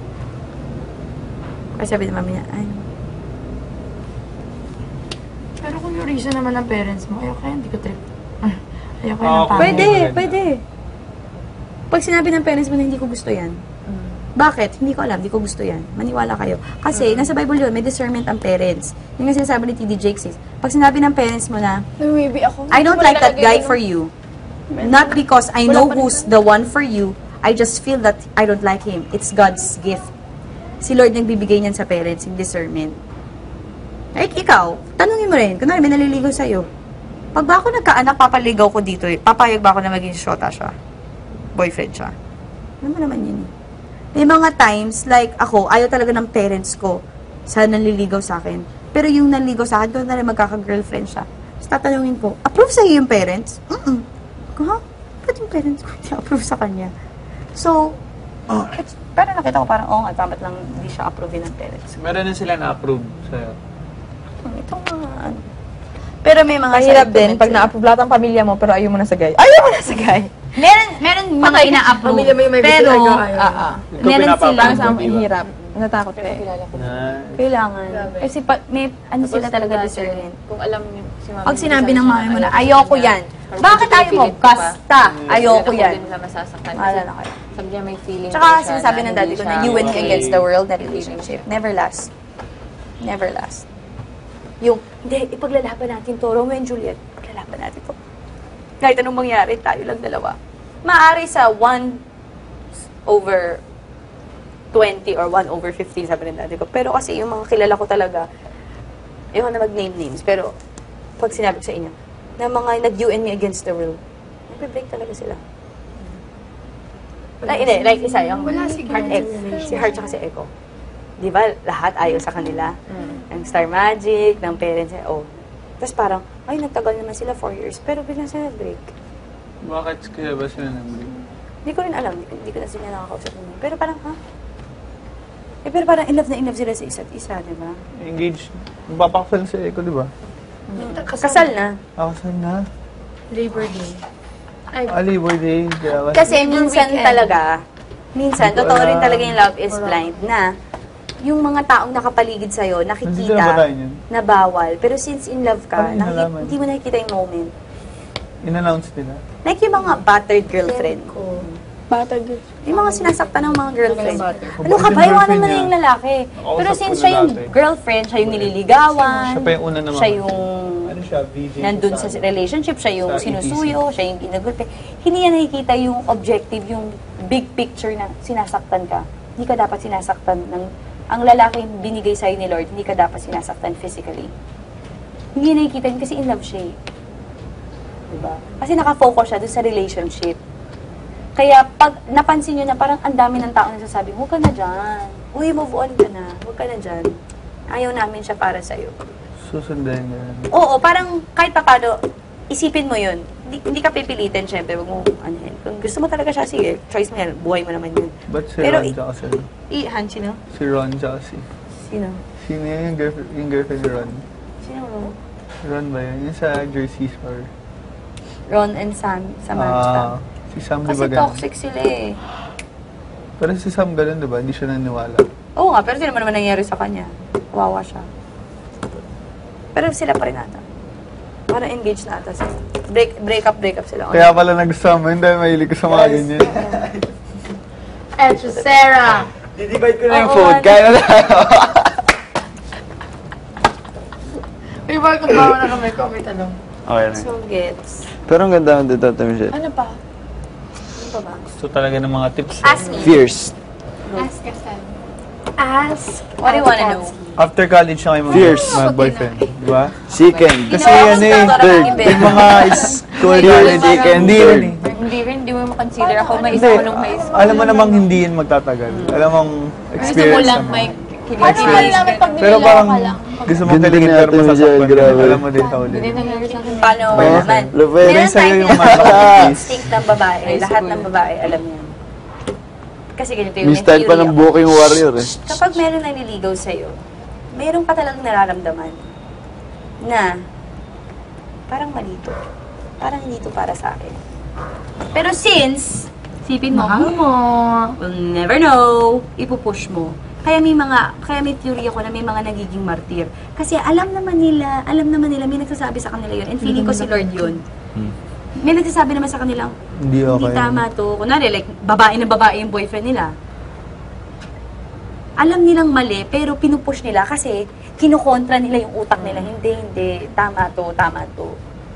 Kasi sabi ng mami niya, ay, Pero kung yung reason naman ng parents mo, ayoko yan, hindi ko trip. Ayoko yan ng pangit. pwede. Pag sinabi ng parents mo na hindi ko gusto yan, bakit? Hindi ko alam, hindi ko gusto yan. Maniwala kayo. Kasi, nasa Bible yun, may discernment ang parents. Yung nga sinasabi ni TD Jakes is, pag sinabi ng parents mo na, Maybe ako. I don't like that guy for you, not because I know who's the one for you, I just feel that I don't like him. It's God's gift. Si Lord nagbibigay niyan sa parents, yung discernment. Like, ikaw, tanungin mo rin, kunwari may naliligaw sa'yo. Pag ba ako nagkaanak, papaligaw ko dito, papayag ba ako na maging shota siya? Boyfriend siya? Ano mo naman yun eh. May mga times, like ako, ayaw talaga ng parents ko sa nanliligaw sa akin. Pero yung nanliligaw sa akin, doon na rin magkaka-girlfriend siya. Tapos tatanungin ko, approve sa'yo yung parents? Ko, ha? Ba't yung parents ko hindi approve sa kanya? So, pero nakita ko parang, nga, dapat lang hindi siya approve ng parents. Meron na sila na-approve sa'yo. Itong mga ano. Pero may mga Mahirap side din comments pag sila. na-approve lahat ng pamilya mo, pero ayaw mo na sa guy. Ayaw mo na sa guy! Meron mga ina-approve. Pamilya mo yung may gusto Pero, talaga, ayaw. Ikaw meron pinapapanood sila. Parang sa akin, diba? hirap. Natakot ka eh. Kailangan. Kasi may ano sila talaga discernment. Kung alam niyo si mami. Pag sinabi ng mami mo na, ayoko yan. Bakit ayaw mo? Basta, ayoko yan. Hindi nila masasaktan. Mahala na kayo. Sabi niya may feeling. Tsaka daw siya sinasabi na ng daddy hindi ko na siya you and me okay. against the world na relationship. Never last. Never last. Yung, hindi, ipaglalaban natin to. Romeo and Juliet, ipaglalaban natin to. Kahit anong mangyari, tayo lang dalawa. Maari sa 1/20 or 1/15, sabi ng daddy ko. Pero kasi yung mga kilala ko talaga, ayoko na mag-name names, pero pag sinabi ko sa inyo, na mga nag-you and me against the world, nagbe-break talaga sila. Like isa, yung Heart Echo. Si Heart tsaka si Echo. Di ba, lahat ayaw sa kanila. Ng Star Magic, ng parents, Tapos parang, ay, nagtagal naman sila 4 years, pero biglang sila nag-break. Bakit kaya ba sila nag-break? Hindi ko rin alam, hindi ko na sila nakakausap naman. Pero parang, ha? Pero parang in love sila sa isa't isa, di ba? Engaged. Magpapakasal si Eko, di ba? Kasal na. Kasal na. Labor Day. Labor Day. Kasi minsan talaga, totoo rin talaga yung love is blind na yung mga taong nakapaligid sa'yo, Nandito na ba tayo nakikita niyan? na bawal. Pero since in love ka, Paano nalaman? hindi mo nakikita yung moment. In-announce nila. Like yung mga battered girlfriend. Yung mga sinasaktan ng mga girlfriend. Ano ka ba? Yung Iwanan mo na girlfriend yung lalaki. Nakausap Pero ko since na siya yung dati. girlfriend, siya yung nililigawan, Siya pa yung una naman. siya yung Ano siya? VJ. nandun sa relationship, siya yung Sa ETC. sinusuyo, siya yung ginagulpe. Hindi niya nakikita yung objective, yung big picture na sinasaktan ka. Hindi ka dapat sinasaktan ng ang lalaking binigay sa'yo ni Lord, hindi ka dapat sinasaktan physically. Hindi niya nakikita yun kasi in love siya eh. Diba? Kasi nakafocus siya dun sa relationship. Kaya pag napansin niyo na parang ang dami ng tao nagsasabi, huwag ka na dyan. Uy, move on ka na. Huwag ka na dyan. Ayaw namin siya para sa'yo. Susundan niya. Oo, parang kahit papano, isipin mo yun. Hindi ka pipilitin, syempre. Huwag mo, kung gusto mo talaga siya, sige, choice mo yan. Buhay mo naman yun. Ba't si Pero Ron tsaka si... Han, sino? Si Ron tsaka si... Sino? Sino yung girlfriend ni Ron? Sino Ron? Ron ba yun? Yung sa Jersey Shore. Ron and Sam, Samantha. Si Sam, di Kasi ba ganun? toxic sila eh. Pero si Sam ganun, di ba? Hindi siya naniwala. Oo nga, pero sino naman nangyari sa kanya? Kawawa siya. Pero sila pa rin ata. Parang engaged na ata sila. Break up sila. Kaya pala nagsama yun dahil mahilig ko sa mga ganyan. Echo Sarah! Didivide ko na yung Oo, food. Kaya na tayo. May mga kumbawa na kami, comment ano. Okay na. So, gets. Pero ang ganda ng dito, Michelle. Ano pa? Ano pa ba? Gusto talaga ng mga tips. Ask me. Fierce. Ask yourself. What do you wanna know? After college na kayo mag-boyfriend. Di ba? Second. Kasi yan eh. Third. Yung mga school college. Hindi yun eh. Hindi mo makonsider ako may isa ko nung high school. Alam mo namang hindi yun magtatagal. Alam mong Gusto mo experience lang naman. may Paano mo nalaman pag Pero niloloko parang ka lang? gusto mo Ganda kiligin ni pero Ate Michelle, masasaktan ka. grabe. Alam mo din sa huli. Paano naman? Lupet. Meron Sa'yo tayong yung tinatawag instinct ng babae. Lahat ng babae, alam niya. Kasi ganito yung May style pa ng ako. booking warrior eh. Kapag meron naliligaw sa'yo, meron ka talagang nararamdaman na parang malito. Parang hindi to para sa akin. Pero since, sipin mo, mahal mo, will never know, ipupush mo. Kaya may theory ako na may mga nagiging martir. Kasi alam naman nila, may nagsasabi sa kanila yun. And feeling ko si Lord yun. May nagsasabi naman sa kanilang, Hindi okay. hindi tama to. Kunwari, like, babae na babae yung boyfriend nila. Alam nilang mali, pero pinupush nila kasi kinukontra nila yung utak nila. Hindi, tama to.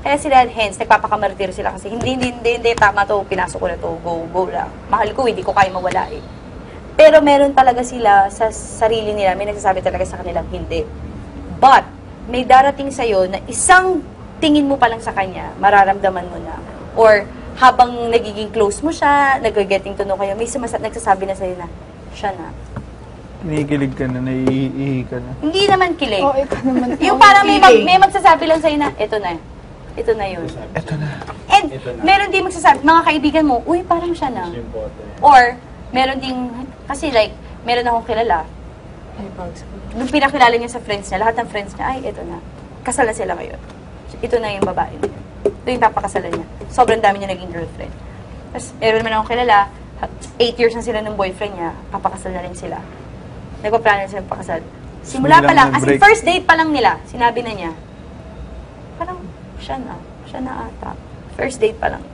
Kaya sila, hence, nagpapakamartir sila kasi hindi, tama to, pinasok ko na to, go lang. Mahal ko, hindi ko kaya mawala eh. Pero meron talaga sila sa sarili nila, may nagsasabi talaga sa kanilang hindi. But, may darating sa'yo na isang tingin mo pa lang sa kanya, mararamdaman mo na. Or, habang nagiging close mo siya, nag-getting to know kayo, may nagsasabi na sa'yo na, siya na. Kinikilig ka na, naiihi ka na. Hindi naman kilig. Oo, ikaw naman. Yung parang may magsasabi lang sa'yo na, ito na yun. Eto na. And, meron din magsasabi, mga kaibigan mo, uy, parang siya na. Or, meron ding, kasi like, meron akong kilala. Nung pinakilala niya sa friends niya, lahat ng friends niya, ay, ito na. Kasal na sila ngayon. Ito na yung babae niya. Ito yung papakasalan niya. Sobrang dami niya naging girlfriend. Tapos, meron naman akong kilala, 8 years na sila ng boyfriend niya, papakasal na rin sila. Nagpaplano na sila pakasal. Simula pa lang, as in first date pa lang nila, sinabi na niya, parang, siya na ata. First date pa lang.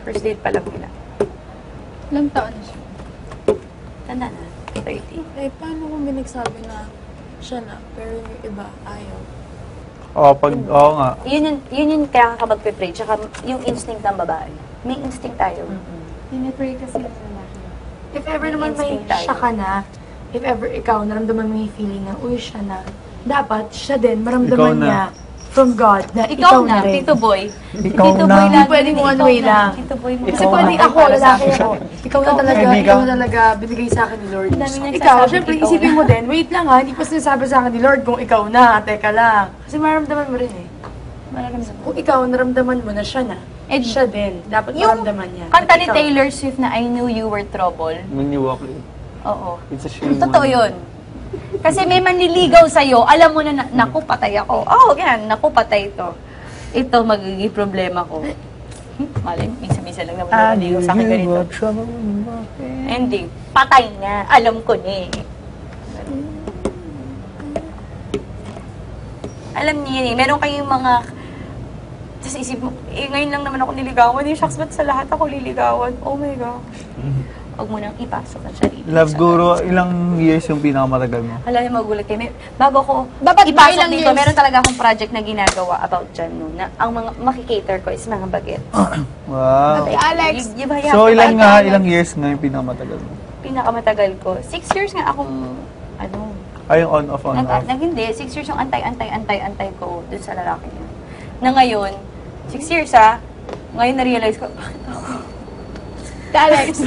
First date pa lang nila. Ilang taon na siya? Tanda na, 30. Eh, paano kung may nagsabi na siya na, pero yung iba, ayaw? Oo nga. Yun yung kaya ka magpe-pray, tsaka yung instinct ng babae. May instinct tayo. Pinipray kasi ng lalaki. If ever naman may Instinct tayo. siya ka na, if ever ikaw naramdaman mo yung feeling na, uy, siya na, dapat siya din maramdaman Ikaw na. niya from God na ikaw na rin. Tito Boy. Ikaw Tito na. Boy lang. Pwedeng one way lang. Tito Boy mo. Kasi pwedeng ako, lalaki ako. Ikaw na talaga, Hindi ikaw ka. na talaga binigay sa akin ni Lord. Ang dami nagsasabi, Ikaw, syempre, ikaw isipin na. mo din, wait lang ha, hindi pa sinasabi sa akin ni Lord kung ikaw na, teka lang. Kasi maramdaman mo rin eh. Kung ikaw, naramdaman mo na siya na, siya din. Dapat Yung maramdaman niya. kanta ni Ikaw. Taylor Swift na I Knew You Were Trouble. When you walk in. Oo. It's a shame. Totoo yun. Kasi may manliligaw sa'yo, alam mo na, naku, patay ako. Yan, naku, patay ito. Ito, magiging problema ko. Malay, minsan-minsan lang naman naligaw sa akin ganito. Hindi, patay nga. Alam ko na eh. Alam niyo yun eh, meron kayong mga... Tapos isip mo, ngayon lang naman ako niligawan. Yung shucks, ba't sa lahat ako liligawan? Oh my gosh. Huwag mo nang ipasok ang sarili. Love Guru, ilang years yung pinakamatagal mo? Alam niyo, magulat kayo. Bago ko Dapat ipasok ilang dito, years? meron talaga akong project na ginagawa about dyan. No, na ang mga makikater ko is mga bagets. Wow. Ate Alex, So, ilang years nga yung pinakamatagal mo? Pinakamatagal ko. 6 years nga akong, Ay, yung on-off, on-off. hindi. 6 years yung antay ko dun sa lalaki niya. Na ngayon, 6 years ngayon na-realize ko, bakit ako? Ate Alex,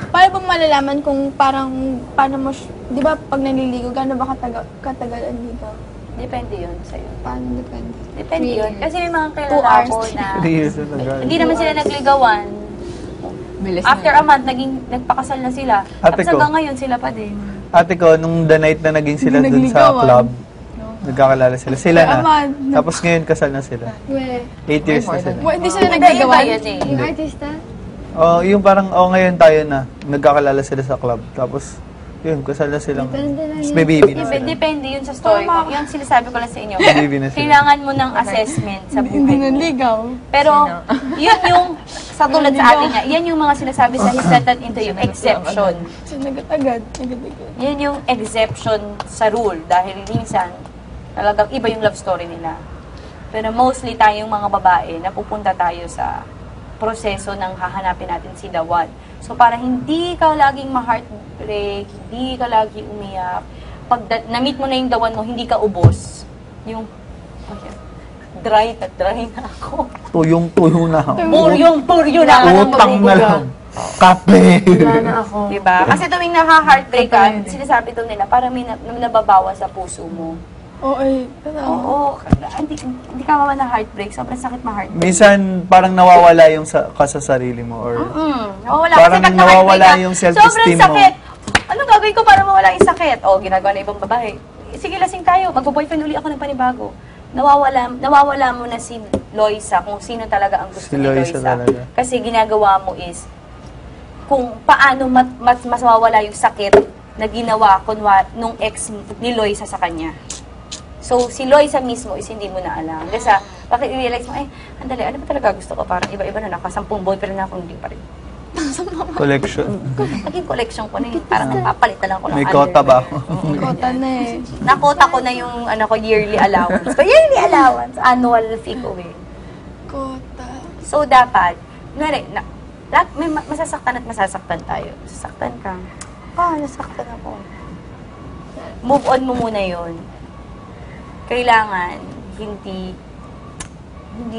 paano bang malalaman kung paano mo, di ba pag nanliligaw, gaano ba katagal ang ligaw? Depende yun sa'yo. Paano depende? Depende yun. Kasi may mga 2 kilala hours. ako na 3 years na tagal. hindi naman sila nagligawan. After a month, nagpakasal na sila. Ate Tapos ko. hanggang ngayon sila pa din. Ate ko, nung the night na naging sila dun sa club, nagkakalala sila. Sila na. Tapos ngayon kasal na sila. 8 years na sila. Hindi sila Iba naggagawa. yun eh. Yung artista? Oh, yung parang, ngayon tayo na. Nagkakalala sila sa club. Tapos, yun, kasal na silang. Tapos may baby na sila. Depende yun sa story ko. Yung sinasabi ko lang sa inyo. May baby na sila. Kailangan mo ng assessment sa Hindi buhay mo. nanligaw. Pero, yun yung, sa tulad sa atin nga, yan yung mga sinasabi sa Hislatan interview, exception. Agad. Yan yung exception sa rule. Dahil minsan, talagang iba yung love story nila. Pero mostly tayong mga babae, napupunta tayo sa proseso ng hahanapin natin si the one. So, para hindi ka laging ma-heartbreak, hindi ka lagi umiyak, pag na-meet mo na yung the one mo, hindi ka ubos. Yung, dry na ako. Tuyong-tuyo na ako. Puryong-puryo na ako. Utang na lang. Kape! Wala na ako. Diba? Kasi tuwing naka-heartbreak ka, sinasabi to nila, parang may nababawas sa puso mo. Oo, Oo, hindi ka maman na heartbreak, sobrang sakit ma-heartbreak. Minsan, parang nawawala yung ka sa sarili mo. Or Nawawala. parang Kasi pag nawawala na-heartbreak ka, yung self-esteem sobrang mo. sakit. Anong gagawin ko para mawala yung sakit? O, ginagawa na ibang babae. Sige, lasing tayo. Magbo-boyfriend uli ako ng panibago. Nawawala mo na si Loisa kung sino talaga ang gusto Si ni Loisa Loisa. talaga. Kasi ginagawa mo is kung paano mas mawawala yung sakit na ginawa nung ex ni Loisa sa kanya. So, si Loisa mismo is hindi mo na alam. Kasi bakit i-realize mo, andali, ano ba talaga gusto ko? Parang iba-iba na, nakasampung boyfriend na ako, hindi pa rin. Collection. Naging collection ko na yun. Parang napapalit na lang ko ng May kota ba ako? Kota na eh. Nakota ko na yung yearly allowance. So, yearly allowance, annual fee ko eh. Kota. So, dapat, may masasaktan at masasaktan tayo. Masasaktan ka. Nasaktan ako. Move on mo muna yon. Kailangan, hindi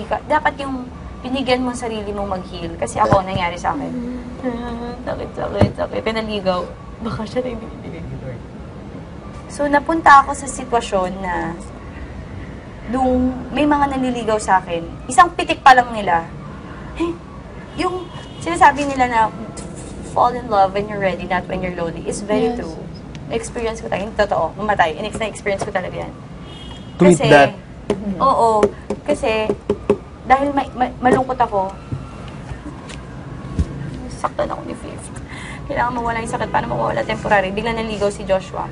ka, dapat yung binigyan mo sarili mong mag-heal. Kasi ako, nangyari sa akin. Sakit. Pinaligaw. Baka siya na yung binibigay ni Lord. So, napunta ako sa sitwasyon na nung may mga nanliligaw sa akin, isang pitik pa lang nila, yung sinasabi nila na fall in love when you're ready, not when you're lonely, is very true. Na-experience ko tayo. Yung totoo, mamatay. Na-experience ko talaga yan. Tweet that. Oo. Kasi, dahil malungkot ako, saktan ako ni Fifth. Kailangan mawala yung sakit. Paano mawala temporary? Bigla naligaw si Joshua.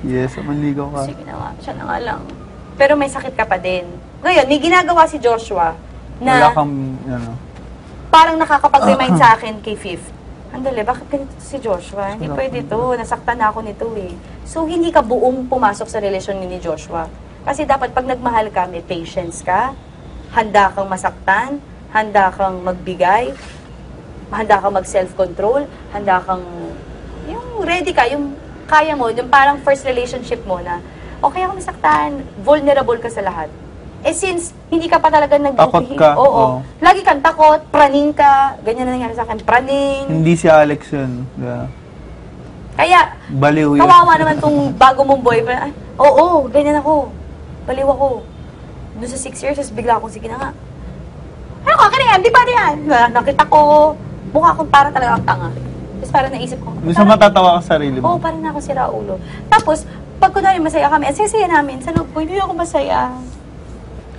Yes, manligaw ka. Sige na nga, siya na nga lang. Pero may sakit ka pa din. Ngayon, may ginagawa si Joshua na Wala kang, parang nakakapag-remind sa akin kay Fifth. Andali, bakit ganito si Joshua? Hindi pwede to. Nasaktan na ako nito eh. So, hindi ka buong pumasok sa relasyon ni Joshua. Kasi dapat pag nagmahal ka, may patience ka, handa kang masaktan, handa kang magbigay, handa kang mag-self-control, handa kang, yung ready ka, yung kaya mo, yung parang first relationship mo na, okay ako masaktan, vulnerable ka sa lahat. Eh since hindi ka pa talaga Takot ka. Oo. Lagi kang takot, praning ka, ganyan na nangyari sa akin, praning. Hindi si Alex yun. Kaya, Baliw yun. kawawa naman tong bago mong boyfriend. Ay, oo, ganyan ako. Baliw ako. Doon sa 6 years, bigla akong sige na nga. Ano ka, kaya yan? Di ba yan? Nakita ko, mukha akong para talaga ang tanga. Tapos parang naisip ko, Minsan matatawa ka sa sarili mo. oo, parang na ako sira ulo. Tapos, pag kunwari masaya kami, at sasaya namin, sa loob ko, hindi ako masaya.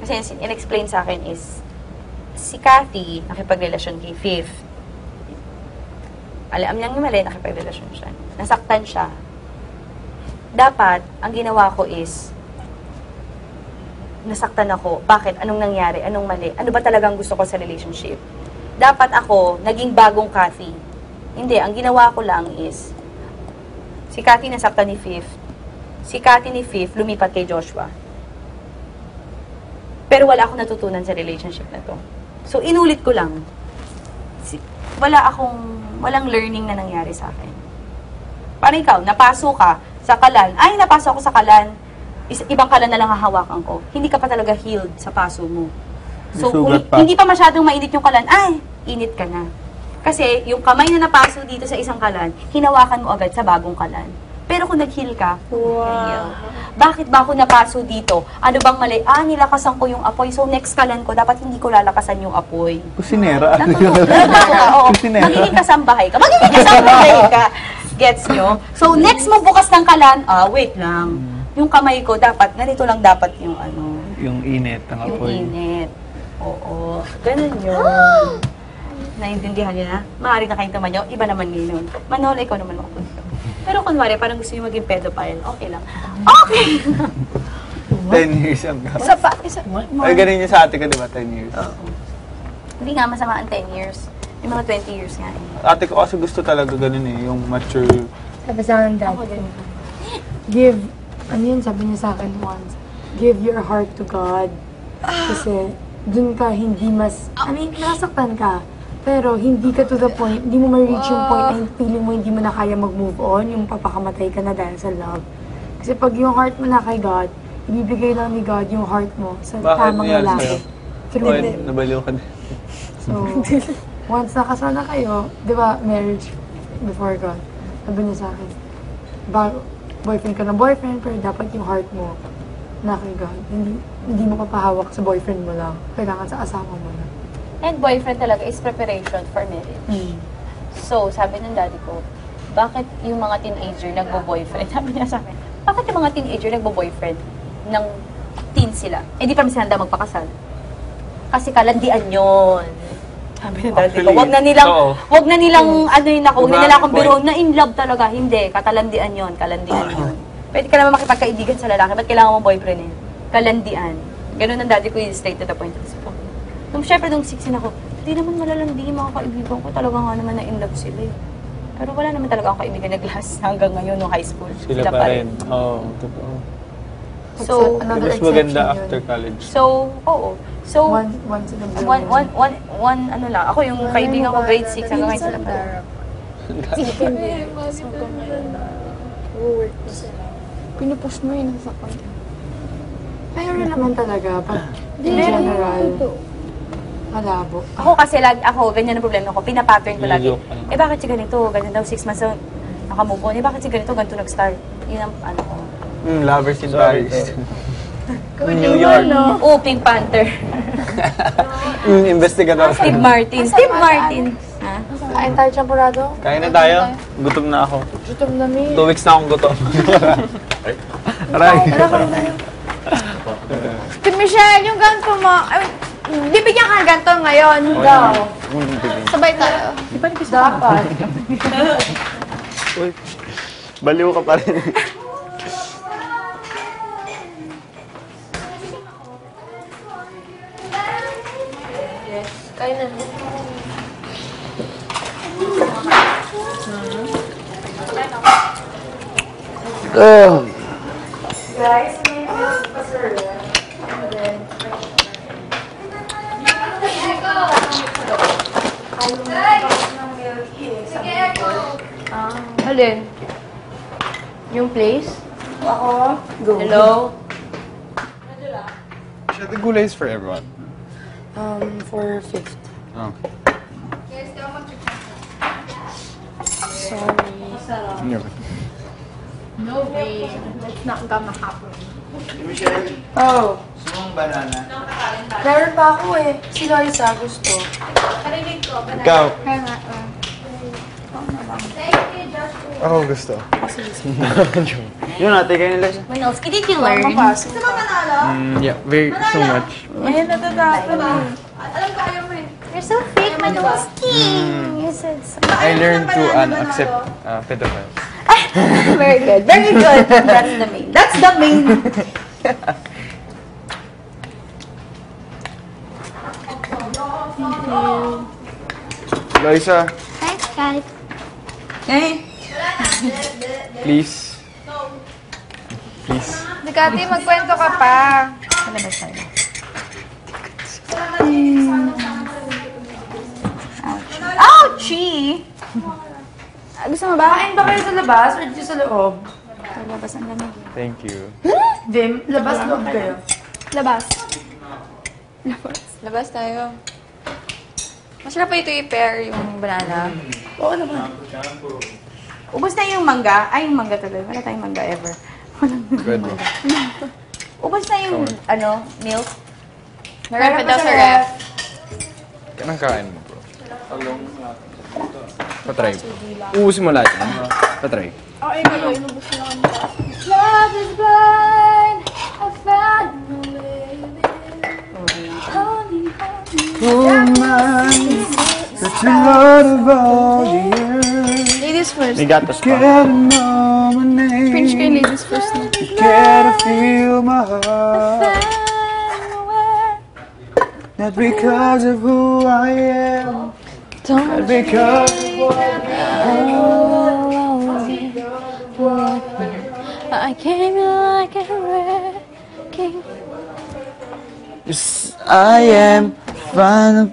Kasi in-explain sa akin is, si Cathy, nakipagrelasyon kay Fifth. Alam niyang mali, nakipagrelasyon siya. Nasaktan siya. Dapat, ang ginawa ko is, nasaktan ako. Bakit? Anong nangyari? Anong mali? Ano ba talagang gusto ko sa relationship? Dapat ako, naging bagong Cathy. Hindi, ang ginawa ko lang is, si Cathy nasaktan ni Fifth. Si Cathy ni Fifth lumipat kay Joshua. Pero wala akong natutunan sa relationship na to. So, inulit ko lang. Walang learning na nangyari sa akin. Parang ikaw, napaso ka sa kalan. Ay, napaso ako sa kalan. Ibang kalan na lang hahawakan ko. Hindi ka pa talaga healed sa paso mo. So, kung hindi pa masyadong mainit yung kalan, ay, init ka na. Kasi, yung kamay na napaso dito sa isang kalan, hinawakan mo agad sa bagong kalan. Pero kung nag-heal ka, bakit ba ako napaso dito? Ano bang mali? Nilakasan ko yung apoy. So, next kalan ko, dapat hindi ko lalakasan yung apoy. Kusinera. Oo. Kusinera. Magiging kasambahay ka. Magiging kasambahay ka. Gets nyo? So, next mo bukas ng kalan, wait lang. Yung kamay ko, dapat, ganito lang dapat yung ano. Yung init ng Yung apoy. init. Oo. Ganun yun. Naintindihan niyo na? Maaari na kayong tumanyo. Iba naman ngayon. Manolo, ikaw naman mapunta. Pero kunwari, parang gusto niyo maging pedophile. Okay lang. Okay! 10 years ang gap. Ay, ganun yung sa ate ko, di ba? 10 years. Oo. Hindi nga masama ang 10 years. Yung mga 20 years nga eh. Ate ko kasi gusto talaga ganun eh, yung mature. Sabi sa akin dati, sabi niya sa akin once, give your heart to God. Kasi, dun ka hindi nasaktan ka. Pero hindi ka to the point, hindi mo ma-reach yung point na feeling mo hindi mo na kaya mag-move on, yung papakamatay ka na dahil sa love. Kasi pag yung heart mo na kay God, ibibigay lang ni God yung heart mo sa tamang lalaki. Bakit nabaliw ka din? So, once nakasal na kayo, di ba, marriage before God, sabi niya sa akin, boyfriend ka na boyfriend, pero dapat yung heart mo na kay God. Hindi mo papahawak sa boyfriend mo lang. Kailangan sa asawa mo na. And boyfriend talaga is preparation for marriage. So, sabi ng daddy ko, bakit yung mga teenager nagbo-boyfriend? Sabi niya sa akin, bakit yung mga teenager nagbo-boyfriend ng teen sila? Eh, di pa sila handa magpakasal. Kasi kalandian yon. Sabi ng daddy ko, wag na nilang, ano yun ako, wag na nila akong biro na in love talaga. Hindi, kalandian yon. Pwede ka naman makipagkaibigan sa lalaki, ba't kailangan mo boyfriend yun? Kalandian. Ganun ang daddy ko yung straight to the point. Siyempre, nung 16 ako, hindi naman malalandi yung mga kaibigan ko. Talaga nga naman na in love sila eh. Pero wala naman talaga akong kaibigan nag-last hanggang ngayon nung high school. Sila pa rin. Oo, totoo. So, Mas maganda after college. So, oo. So, once in a blue moon. one, ano lang. Ako yung kaibigan ko grade 6 hanggang ngayon sila pa rin. Pinupush mo yun sa kanya. Pero naman talaga, pag in general, malabo. Ako kasi ganyan ang problema ko. Pinapattern ko lagi. Eh bakit si ganito? Ganyan daw 6 months na nakamove on. Eh bakit si ganito? Ganito nag-start. Yun ang ano ko. Lovers in Paris. New York. Oh, Pink Panther. Investigador. Steve Martin. Ha? Kain tayo champurado? Kain na tayo. Gutom na ako. Gutom na mi. 2 weeks na akong gutom. Aray. Kid Michelle, yung ganito mo, di bigyan ka ng ganito ngayon. Daw. Sabay tayo. Dapat. Uy, baliw ka pa rin. Kain na. Guys, may milk pa sir. Alin? Yung place? Ako? Hello? Siya, the gulay is for everyone. For 5th. Oh. Sorry. No. No way. That's not gonna happen. Oh, Gusto mong banana? meron pa ako eh. Si Loisa gusto. Ikaw. Kaya nga, Ako gusto. Yun natin kayo nila. When else? Did you learn? Yeah, so much. Ayun, natatapan. You're so fake, Manowski. You said so. I learned to accept pedophiles. Very good. Very good. That's the main. Loisa, thanks, guys. Eh, please. Please. Dikati, magkwento ka pa. Ouchie! Gusto mo ba? Kain ba kayo sa labas or dito sa loob? Labas ang lamig. Thank you. Dim, labas loob kayo. Labas. Labas tayo. Masarap pa ito i-pair yung banana. Oo naman. Ubus na yung mangga. Ay, yung mangga tuloy. Wala tayong mangga ever. Pwede. Ubus na yung, milk. Meron pa daw sa ref. Anong kain mo, bro? Patry. Uusin mo lahat yan. Patry. Love is blind. I found no way. Holy, Such a lot of all the earth. Ladies first. May gatas pa. Gotta know my name. Cringe kay ladies first na. Gotta feel my heart. Not because of who I am. Not because of what I came like a wrecking. yes, I am fine.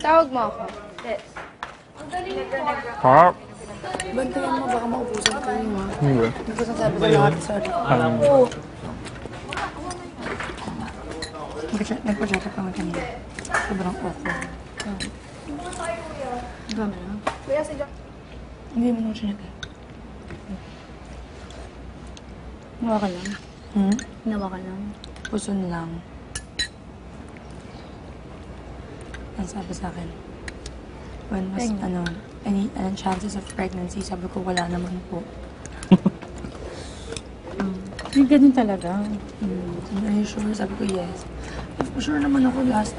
Tawag mo ako. Harap. Bantayan mo, baka maubusan kayo ha. Hindi ba? Hindi ko sasabi sa lahat, sorry. Nagpa-check up naman kanina. Sobrang awkward. Dami na. Hindi mo naman siya Nawa ka lang. Nawa ka lang. Puson lang. Ang sabi sa akin, when was, any chances of pregnancy, sabi ko, wala naman po. Yung ganun talaga. Are you sure? Sabi ko, yes. Sure naman ako, last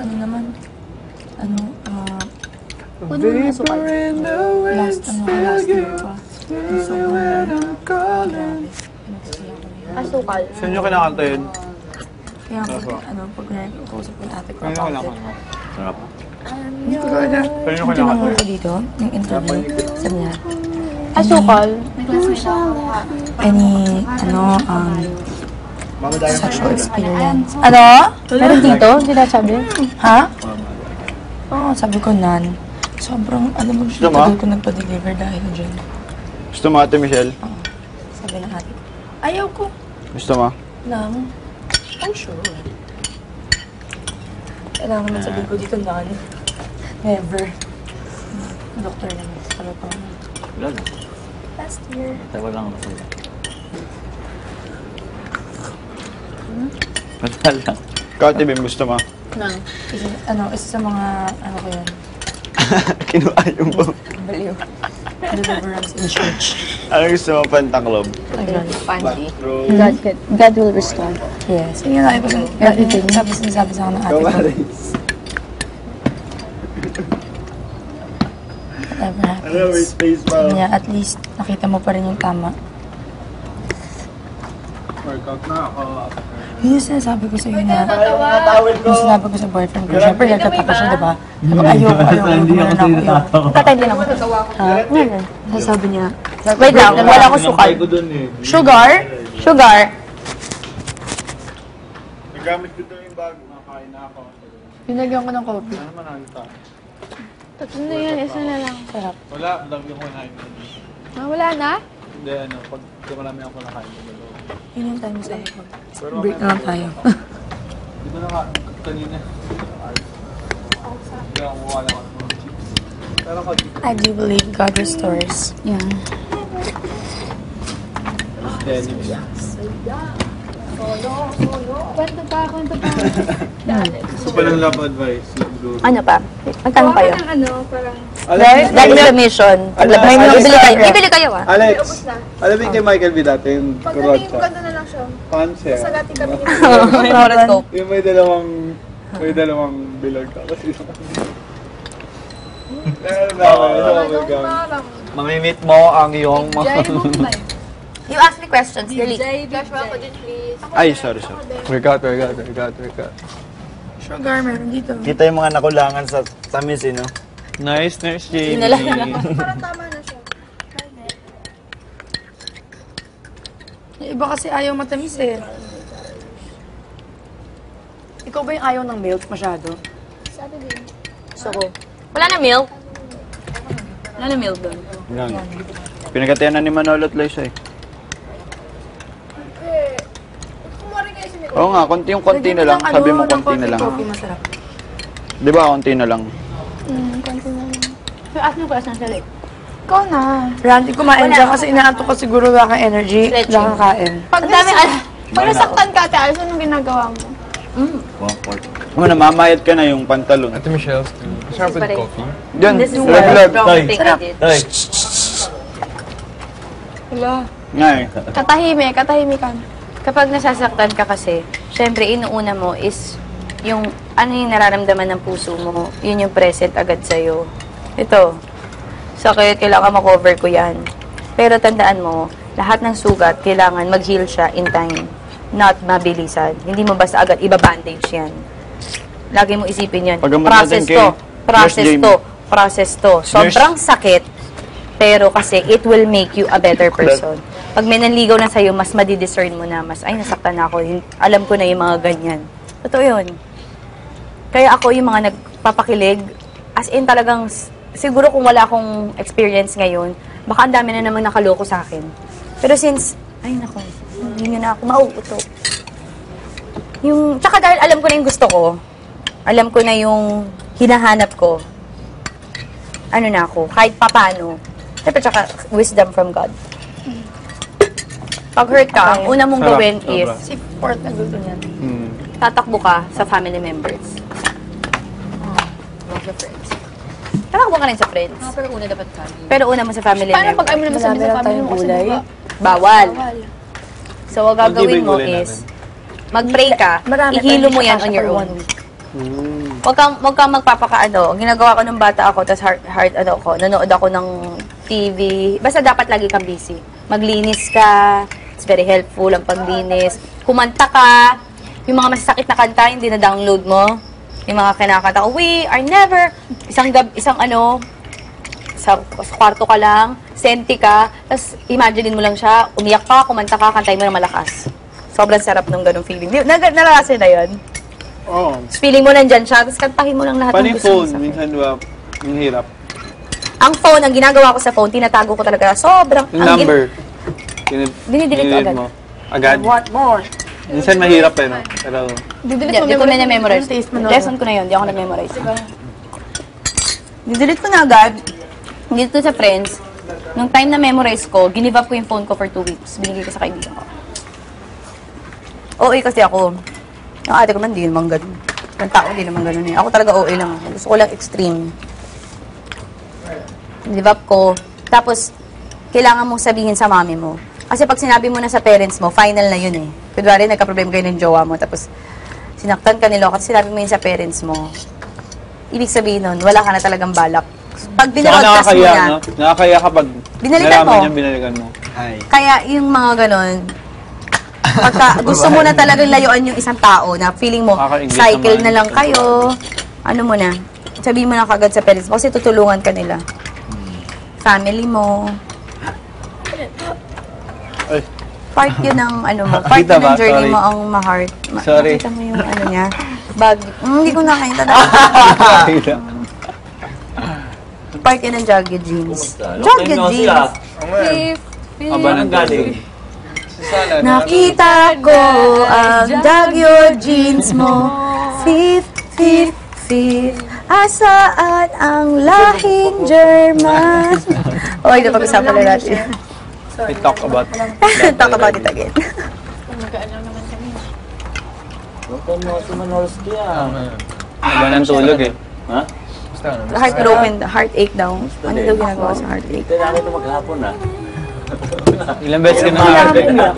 year pa. Asukal. Saan nyo kinakanta yun? Kaya pag nakausap ko yung ate ko Kaya about wala it. ka nga. Sarap. Saan nyo kinakanta? tinanong ko dito, yung interview, sabi niya, Asukal. any, sexual experience. Meron dito? Hindi na sabi? Ha? Oo, sabi ko, none. Sobrang, alam mo, tagal ko nagpa-deliver dahil dyan. Gusto mo, Ate Michelle? Sabi ng ate ko, ayaw ko. Gusto mo? Lang. I'm sure. Kailangan naman sabihin ko dito, none. Never. Doktor naman. Sabi ko, Wala lang. last year. Tawa lang ako sa'yo. Wala lang. Ikaw, Ate Bim, gusto mo? Isa sa mga, ko yan, Kinuha yung mo. baliw. Deliverance in church. Ano gusto mo, Pantanglob? Ayun. God will restore. Yes. Yun yung sabi ko sa everything. Tapos sinasabi sa akin ng ate ko. Whatever happens. space pa. Kanya, at least nakita mo pa rin yung tama. Workout na ako. Yun yung sinasabi ko sa'yo na, yung sinabi ko sa boyfriend ko, syempre nagtataka siya, diba? Sabi ko, ayoko, meron ako. Tatay din ako. Ha? Meron. Sabi niya, Wait lang, wala ko sukal. ko dun eh. Sugar? Sugar? Nagamit ko doon yung bag. Nakain na ako. pinagyan ko ng coffee. Ano man ang ita? Tatlo na yan, isa na lang. Sarap. Wala, dami ko kinain. Wala na? Hindi, pag marami ako nakain. Yun yung time sa ko. Break na lang tayo. Di ba kanina? Hindi ako mukha lang ako ng chips. Pero I do believe God restores. Yeah. Kwento pa. Gusto pa lang love advice. Ano pa? Magtanong kayo. Parang... That is the mission. May bibili kayo. Bibili kayo ah. Alex, alam mo kay Michael B dati yung kurot siya? Maganda na lang siya. Fan siya. Sagati kami. Horoscope. Yung may dalawang bilog tapos isang. Mamimit mo ang iyong mga... You ask me questions, Lily. Joshua ko din, please. Ay, sorry. Workout. Sugar, meron dito. Kita yung mga nakulangan sa tamis, no? Nice, Jamie. Parang tama na siya. Yung iba kasi ayaw matamis eh. Ikaw ba yung ayaw ng milk masyado? Sabi din. So, wala na milk? Wala na milk doon. Yan. Pinagkatiyan na ni Manolo at Liza eh. Kumari kayo si Miguel. Oo nga, konti na lang. Sabi mo konti na lang. Coffee masarap. Di ba, konti na lang. Konti na lang. So, ask me questions, Lily. Ikaw na. Randy, kumain dyan kasi inaantok ka siguro wala kang energy. Wala kang kain. Pag nasaktan ka, ate Alice, anong ginagawa mo? Ano, namamayat ka na yung pantalon. Ate Michelle, masarap with coffee. Yan, This is lag. wrong thing I did. Tay. Wala. Nga eh. Katahimikan. Kapag nasasaktan ka kasi, syempre, inuuna mo is yung ano yung nararamdaman ng puso mo, yun yung present agad sa'yo. Ito, sakit, kailangan ma-cover ko yan. Pero tandaan mo, lahat ng sugat, kailangan mag-heal siya in time, not mabilisan. Hindi mo basta agad iba-bandage yan. Lagi mo isipin yan. Paggamot Process natin to. kay Process Nurse to. Process to. Sobrang sakit, pero kasi it will make you a better person. Pag may nanligaw na sa'yo, mas madidiscern mo na, mas, ay, nasaktan na ako. Alam ko na yung mga ganyan. Totoo yun. Kaya ako yung mga nagpapakilig, as in talagang, siguro kung wala akong experience ngayon, baka ang dami na namang nakaloko sa akin. Pero since, ay nako, hindi nyo na ako mauuto. Tsaka dahil alam ko na yung gusto ko, alam ko na yung hinahanap ko, ano na ako, kahit papano. Siyempre, tsaka wisdom from God. Pag hurt ka, ang una mong Sarap, gawin sobra. is, Si Port na gusto niyan. tatakbo ka sa family members. Sa friends. Tatakbo ka rin sa friends. Pero una dapat family. Pero una mo sa family Paano members. pag ayaw mo naman sabihin sa family mo kasi diba? Bawal. So, ang Mag-ibig gagawin mo gulay is, mag-pray ka, Marami ihilo tayong mo yan kasha on your for own. 1 week. Huwag kang magpapakaano. Ang ginagawa ko nung bata ako, tapos nanood ako ng TV. Basta dapat lagi kang busy. Maglinis ka. It's very helpful ang paglinis. Kumanta ka. Yung mga masasakit na kanta, hindi na-download mo. Yung mga kinakanta ko, we are never, sa kwarto ka lang, senti ka, tapos imaginein mo lang siya, umiyak ka, kumanta ka, kantayin mo na malakas. Sobrang sarap nung ganung feeling. Naranasan na yan. Oo. Tapos feeling mo nandyan siya, tapos kantahin mo lang lahat Paano ng yung gusto mo phone? sa Minsan, di ba, yung hirap. Ang phone, ang ginagawa ko sa phone, tinatago ko talaga. Sobrang... Yung number. Dinidelete ko agad. mo. Agad? What more? Minsan mahirap eh, no? Pero, Hindi ko na-memorize. Lesson ko na yun, hindi ako nag-memorize. Didelete ko na agad. Dito sa friends, nung time na memorize ko, ginive up ko yung phone ko for 2 weeks. Binigay ko sa kaibigan ko. OA kasi ako. Yung ate ko man, hindi naman ganun. Yung tao, hindi naman ganun eh. Ako talaga OA lang. Gusto ko lang extreme. Give up ko. Tapos, kailangan mong sabihin sa mami mo. Kasi pag sinabi mo na sa parents mo, final na yun eh. Kunwari, nagka-problem kayo ng jowa mo, tapos sinaktan ka nila, kasi sinabi mo yun sa parents mo. Ibig sabihin nun, wala ka na talagang balak. Pag binaragtas mo na, no? Nakakaya kapag Binalikan mo. nalaman niya, binalikan mo. kaya yung mga ganon, pagka gusto mo na talagang layuan yung isang tao na feeling mo, Kaka-English cycle naman. na lang kayo, ano mo na, sabihin mo na kagad sa parents mo kasi tutulungan ka nila. Family mo. Ay. Part yun ng ano mo, part Kita yun ng ba? journey Sorry. mo ang ma-heart. Sorry. Nakita mo yung ano niya, bag. Hindi ko nakita na. Part yun ng Jagged Jeans. Jagged Jeans. Aba nang galing. Nakita ko ang Jagged Jeans mo. Fifth, fifth, fifth. Asaan ang lahing German? Oy, napag-usapan na natin. We talk about Talk about it again. Aba nang tulog eh. Ha? Heartbroken, heartache daw. Ano daw ginagawa sa heartache? Kailangan ito maghapon na. Ilang beses ka na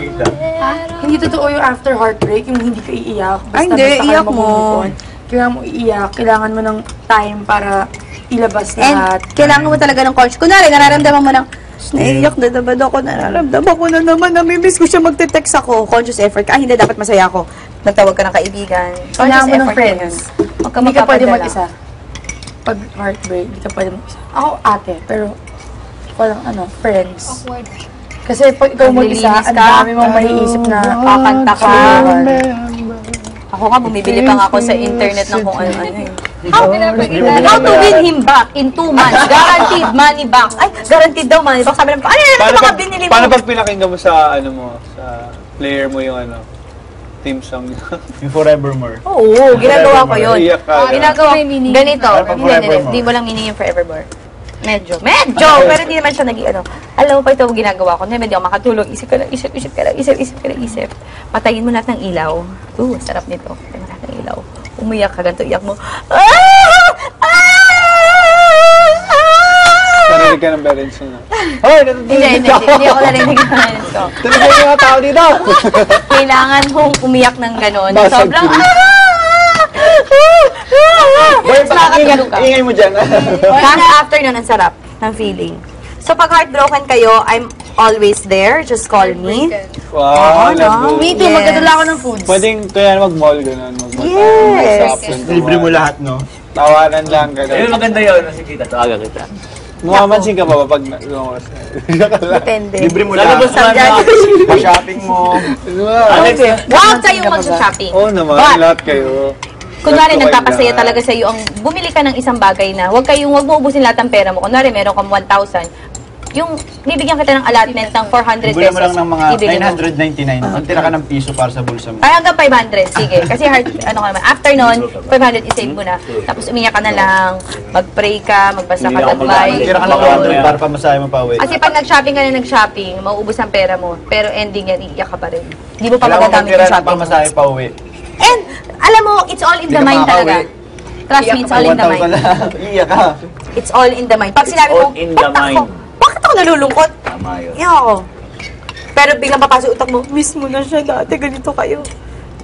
Hindi totoo yung after heartbreak, yung hindi ka iiyak. Ay, hindi. basta ka Iyak na mo. mag-move on. Kailangan mo iiyak. Kailangan mo ng time para ilabas And lahat. kailangan mo talaga ng conscious. Kunwari, nararamdaman mo ng, naiiyak na naman ako, nararamdaman ko na naman, namimiss ko siya magte-text ako. Conscious effort ka. Hindi, dapat masaya ako. Nagtawag ka ng kaibigan. Kailangan mo ng effort friends. yun. Huwag ka Hindi ka pwede magpapadala. mag-isa. Pag heartbreak, hindi ka pwede mag-isa. Ako ate, pero walang friends. Kasi pag ikaw mag-isa, Maglilinis ang ka. dami mong maiisip na Kakanta ka. Ako nga, bumibili pa nga ako sa internet ng kung ano-ano eh. How to win him back in 2 months. Guaranteed money back. Ay, guaranteed daw money back. Sabi naman, ano yung mga binili mo? Paano pag pinakinggan mo sa sa player mo yung theme song? Yung Forevermore. Oo, ginagawa ko yun. Iyak ka. Ginagawa ko. Ganito. Ano pa Forevermore? Hindi mo lang meaning yung forevermore. Medyo. Pero hindi naman siya naging Alam mo pa ito ginagawa ko. Hindi ako makatulog. Isip ka lang, isip. Patayin mo lahat ng ilaw. Sarap nito. Patayin mo lahat ng ilaw. Umiyak ka, ganito, iyak mo. Narinig ka ng parents mo na. Hoy, Hindi ako narinig ng parents ko. Talaga yung mga tao dito! Kailangan mong umiyak ng gano'n. Basag Sobrang, tuloy. Boy, nakakatulog ka. ingay mo dyan. Kasi after nun, ang sarap ng feeling. So, pag heartbroken kayo, I'm always there. Just call me. Wow, love me it. too, magdadala ako ng foods. Pwedeng kaya mag-mall gano'n. Yes. Libre mo lahat, no? Tawanan lang Ayun, gano'n. maganda yun. Nakikita, tawagan kita. Mumamansin ka ba pag lumabas? Depende. Libre mo Lalabas lahat. naman na. Pa-shopping mo. Alex, Huwag kayong mag-shopping. Oo naman, But, lahat kayo. kunwari, Lahat nagpapasaya kayo talaga sa iyo ang bumili ka ng isang bagay na huwag mo ubusin lahat ng pera mo. Kunwari, meron kang 1,000. yung bibigyan kita ng allotment ng 400 Bula pesos. mo lang ng mga ibigay mo. 999. Magtira ka ng piso para sa bulsa mo. Ay, hanggang 500, sige. Kasi ano ka naman, after nun, 500 isave mo na. Tapos umiyak ka na lang, mag-pray ka, magbasa ka ng Magtira ka ng 200 para pamasahe mo pa uwi. Kasi pag nag-shopping ka na nag-shopping, mauubos ang pera mo. Pero ending yan, iiyak ka pa rin. Hindi mo pa Kailangan magagamit magtira yung ng shopping mo. pamasahe pa uwi. And, alam mo, it's all in Hindi the ka mind makakauwi. talaga. Trust me, it's all in the 1,000 mind. lang. Iiyak ka. It's all in the mind. Pag sinabi mo, all in the mind. Bakit ako nalulungkot? Tama yun. Iyak ako. Pero biglang papasok utak mo, miss mo na siya dati, ganito kayo.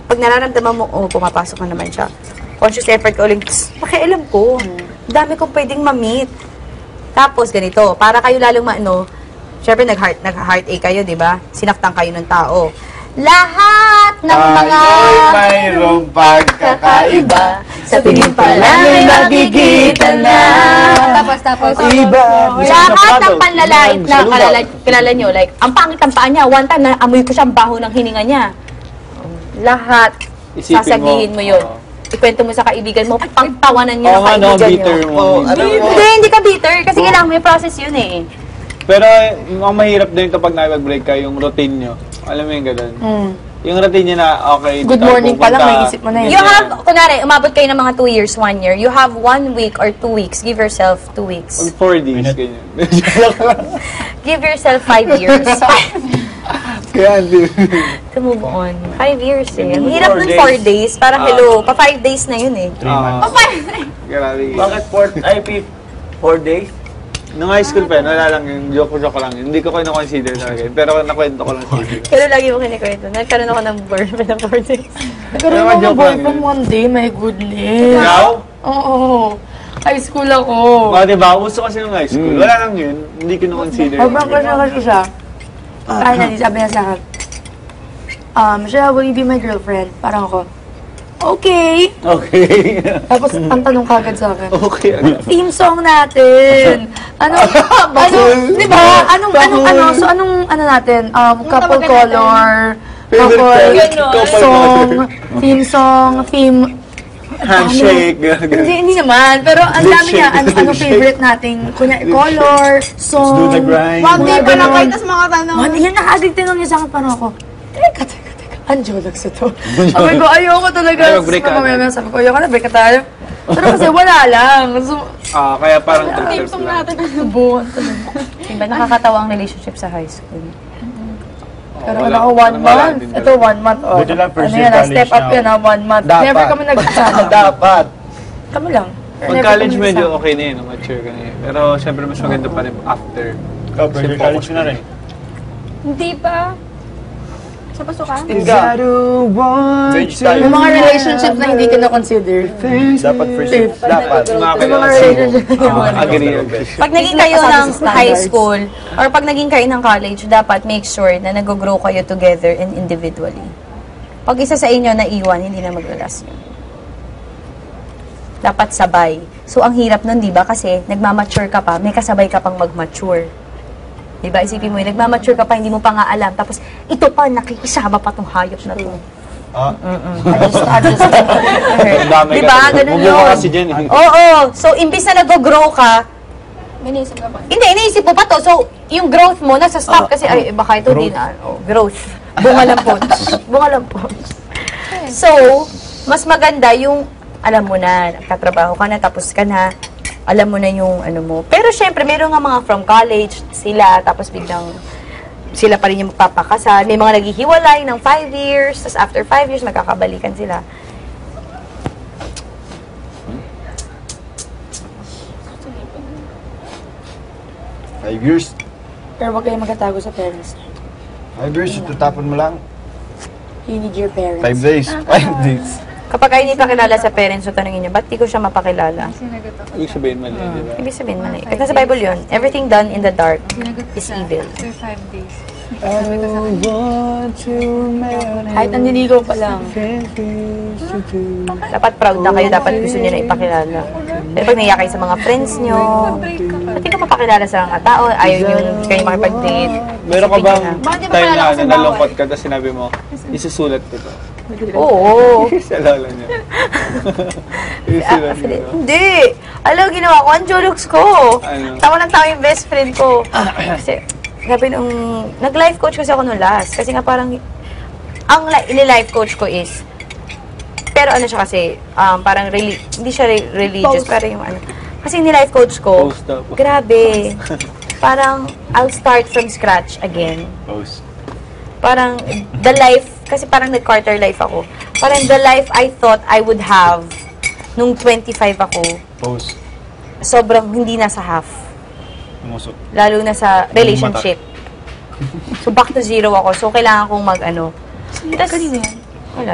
Pag nararamdaman mo, oh, pumapasok na naman siya. Conscious effort ka uling, pakialam ko. Dami kong pwedeng ma-meet. Tapos ganito, para kayo lalong syempre nag-heartache kayo, di ba? Sinaktan kayo ng tao. Lahat ng mga mayroong pagkakaiba. sa tingin pa lang ay nagigitan na. Tapos. Lahat ng panlalait na kilala nyo, like, ang pangit ang paa niya, one time na amoy ko siyang baho ng hininga niya. Lahat, Isipin sasabihin mo yun. Ikwento mo sa kaibigan mo, pagtawanan niyo ng kaibigan bitter nyo. mo. Hindi ka bitter, kasi kailangan mo yung process yun eh. Pero yung ang mahirap din kapag nakipag-break ka, yung routine nyo. Alam mo yung ganun. Yung routine nyo na, okay, Good morning pa lang, may isip mo na yun. You have, kunwari, umabot kayo ng mga 2 years, 1 year. You have 1 week or 2 weeks. Give yourself 2 weeks. 4 days, ganyan. Give yourself 5 years. Kaya hindi. To move on. 5 years eh. Ang 4 hirap ng 4 days. Parang hello, pa 5 days na yun eh. 3 months. Grabe. Bakit 4 days? Nung high school pa, wala lang yun. Joke lang yun. Hindi ko consider talaga yun. Pero nakwento ko lang sa video. Pero lagi mo kinikwento. Nagkaroon ako ng boyfriend ng 4 days. Nagkaroon ako ng boyfriend one day, my goodness. Ikaw? Oo. High school ako. Mga diba, uso kasi nung high school. Wala lang yun. Hindi ko na-consider. Sobrang kasi siya. Finally, sabi niya sa akin, Michelle, will you be my girlfriend? Parang ako, okay. Okay. Tapos, ang tanong kagad sa akin, Okay. theme song natin. Di ba? So, anong natin? Couple color, couple song, theme song, theme, Handshake. hindi naman. Pero ang dami niya, ano favorite nating, kunya color, song. Let's do the grind. One day pa lang kayo, tapos mga tanong. Yan nakagig tinong niya sa akin, parang ako, teka. Anjolax ito. Sabi ko, ayoko talaga. Ay, mag-break ka. Sabi ko, ayoko na, break ka tayo. Pero kasi wala lang. So, Kaya parang trip lang. buwan talaga. Diba nakakatawa ang relationship sa high school? Pero wala ko 1 month. Ito 1 month. Oh. Buti lang, first Ano year yan, college step up now. yan, 1 month. Dapat. Never kami nagsasama. Dapat. Kami lang. Pag college medyo okay na yun, mature ka na yun. Pero syempre mas maganda pa rin after. First year college ko na rin. Hindi pa. Sa pasukan? Yung mga relationships na hindi ko na-consider. Dapat first year. Dapat. Yung mga relationships. Agree. Pag naging kayo ng high school or pag naging kayo ng college, dapat make sure na nag-grow kayo together and individually. Pag isa sa inyo naiwan, hindi na maglalas yun. Dapat sabay. So, ang hirap nun, di ba? Kasi nagmamature ka pa, may kasabay ka pang mag-mature. Di ba? Isipin mo yun, nagmamature ka pa, hindi mo pa nga alam. Tapos, ito pa, nakikisama pa tong hayop na to. Di ba? Ganun yun. Kasi dyan eh. Oo. So, imbis na nag-grow ka, Binisip ka pa. hindi, iniisip mo pa to. So, yung growth mo, nasa-stop kasi, ay, baka ito din, growth. Bunga lang po. Bunga lang po. So, mas maganda yung, alam mo na, nagtatrabaho ka na, tapos ka na, alam mo na yung ano mo. Pero syempre, meron nga mga from college, sila, tapos biglang, sila pa rin yung magpapakasal. May mga naghihiwalay ng 5 years, tapos after 5 years, magkakabalikan sila. Five years. Pero huwag kayong magkatago sa parents. 5 years, tutapon mo lang. You need your parents. 5 days. 5 days. Kapag ay hindi pakilala sa parents, so tanongin niyo, ba't di ko siya mapakilala? Ibig sabihin mali, di ba? Ibig sabihin mali. Kasi sa Bible yun, everything done in the dark is evil. Kahit nandiligaw pa lang. Dapat proud na kayo, dapat gusto niyo na ipakilala. Pero pag naiya kayo sa mga friends niyo, ba't di ko mapakilala sa mga tao, ayaw niyo kayo makipag-date. Meron ka bang Bakit di ba time pala na kasi nalungkot ka, tapos sinabi mo, isusulat ko to? Oo. Sa lola niya. Hindi. Alam, ginawa ko, ang jologs ko. Ano? Tawa ng tawa yung best friend ko. Kasi, sabi nung, nag-life coach kasi ako nung last. Kasi nga parang, ang life coach ko is, pero ano siya kasi, parang, hindi siya religious, pero yung ano. Kasi ni-life coach ko, Post up. grabe. Parang, I'll start from scratch again. Post. Parang, the life, kasi parang nag-quarter life ako. Parang the life I thought I would have nung 25 ako, Post. sobrang hindi na sa half. Umusok. Lalo na sa relationship. So, back to zero ako. So, kailangan kong mag-ano. Kanina yan? Wala.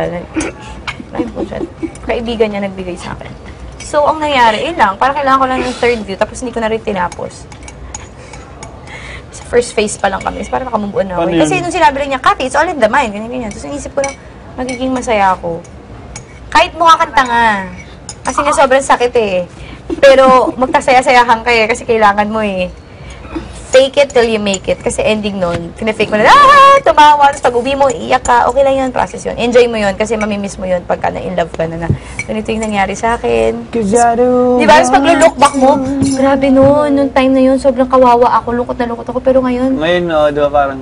Kaibigan niya nagbigay sa akin. So, ang nangyari, lang. Parang kailangan ko lang ng third view, tapos hindi ko na rin tinapos. Sa first phase pa lang kami. So, parang nakamove on na ako. Ano yun? Kasi nung sinabi rin niya, Kathy, it's all in the mind. Ganyan. Tapos inisip ko lang, magiging masaya ako. Kahit mukha kang tanga. Kasi nga sobrang sakit eh. Pero magkasaya-sayahan kayo kasi kailangan mo eh. Fake it till you make it. Kasi ending nun, tinefake mo na, tumawa. Tapos pag uwi mo, iiyak ka. Okay lang yun, process yun. Enjoy mo yun kasi mamimiss mo yun pagka na-in love ka na. Ganito yung nangyari sa akin. Di ba? Tapos pag look back mo, grabe nun. Nung time na yun, sobrang kawawa ako. Lungkot na lungkot ako. Pero ngayon, Ngayon, no, di ba parang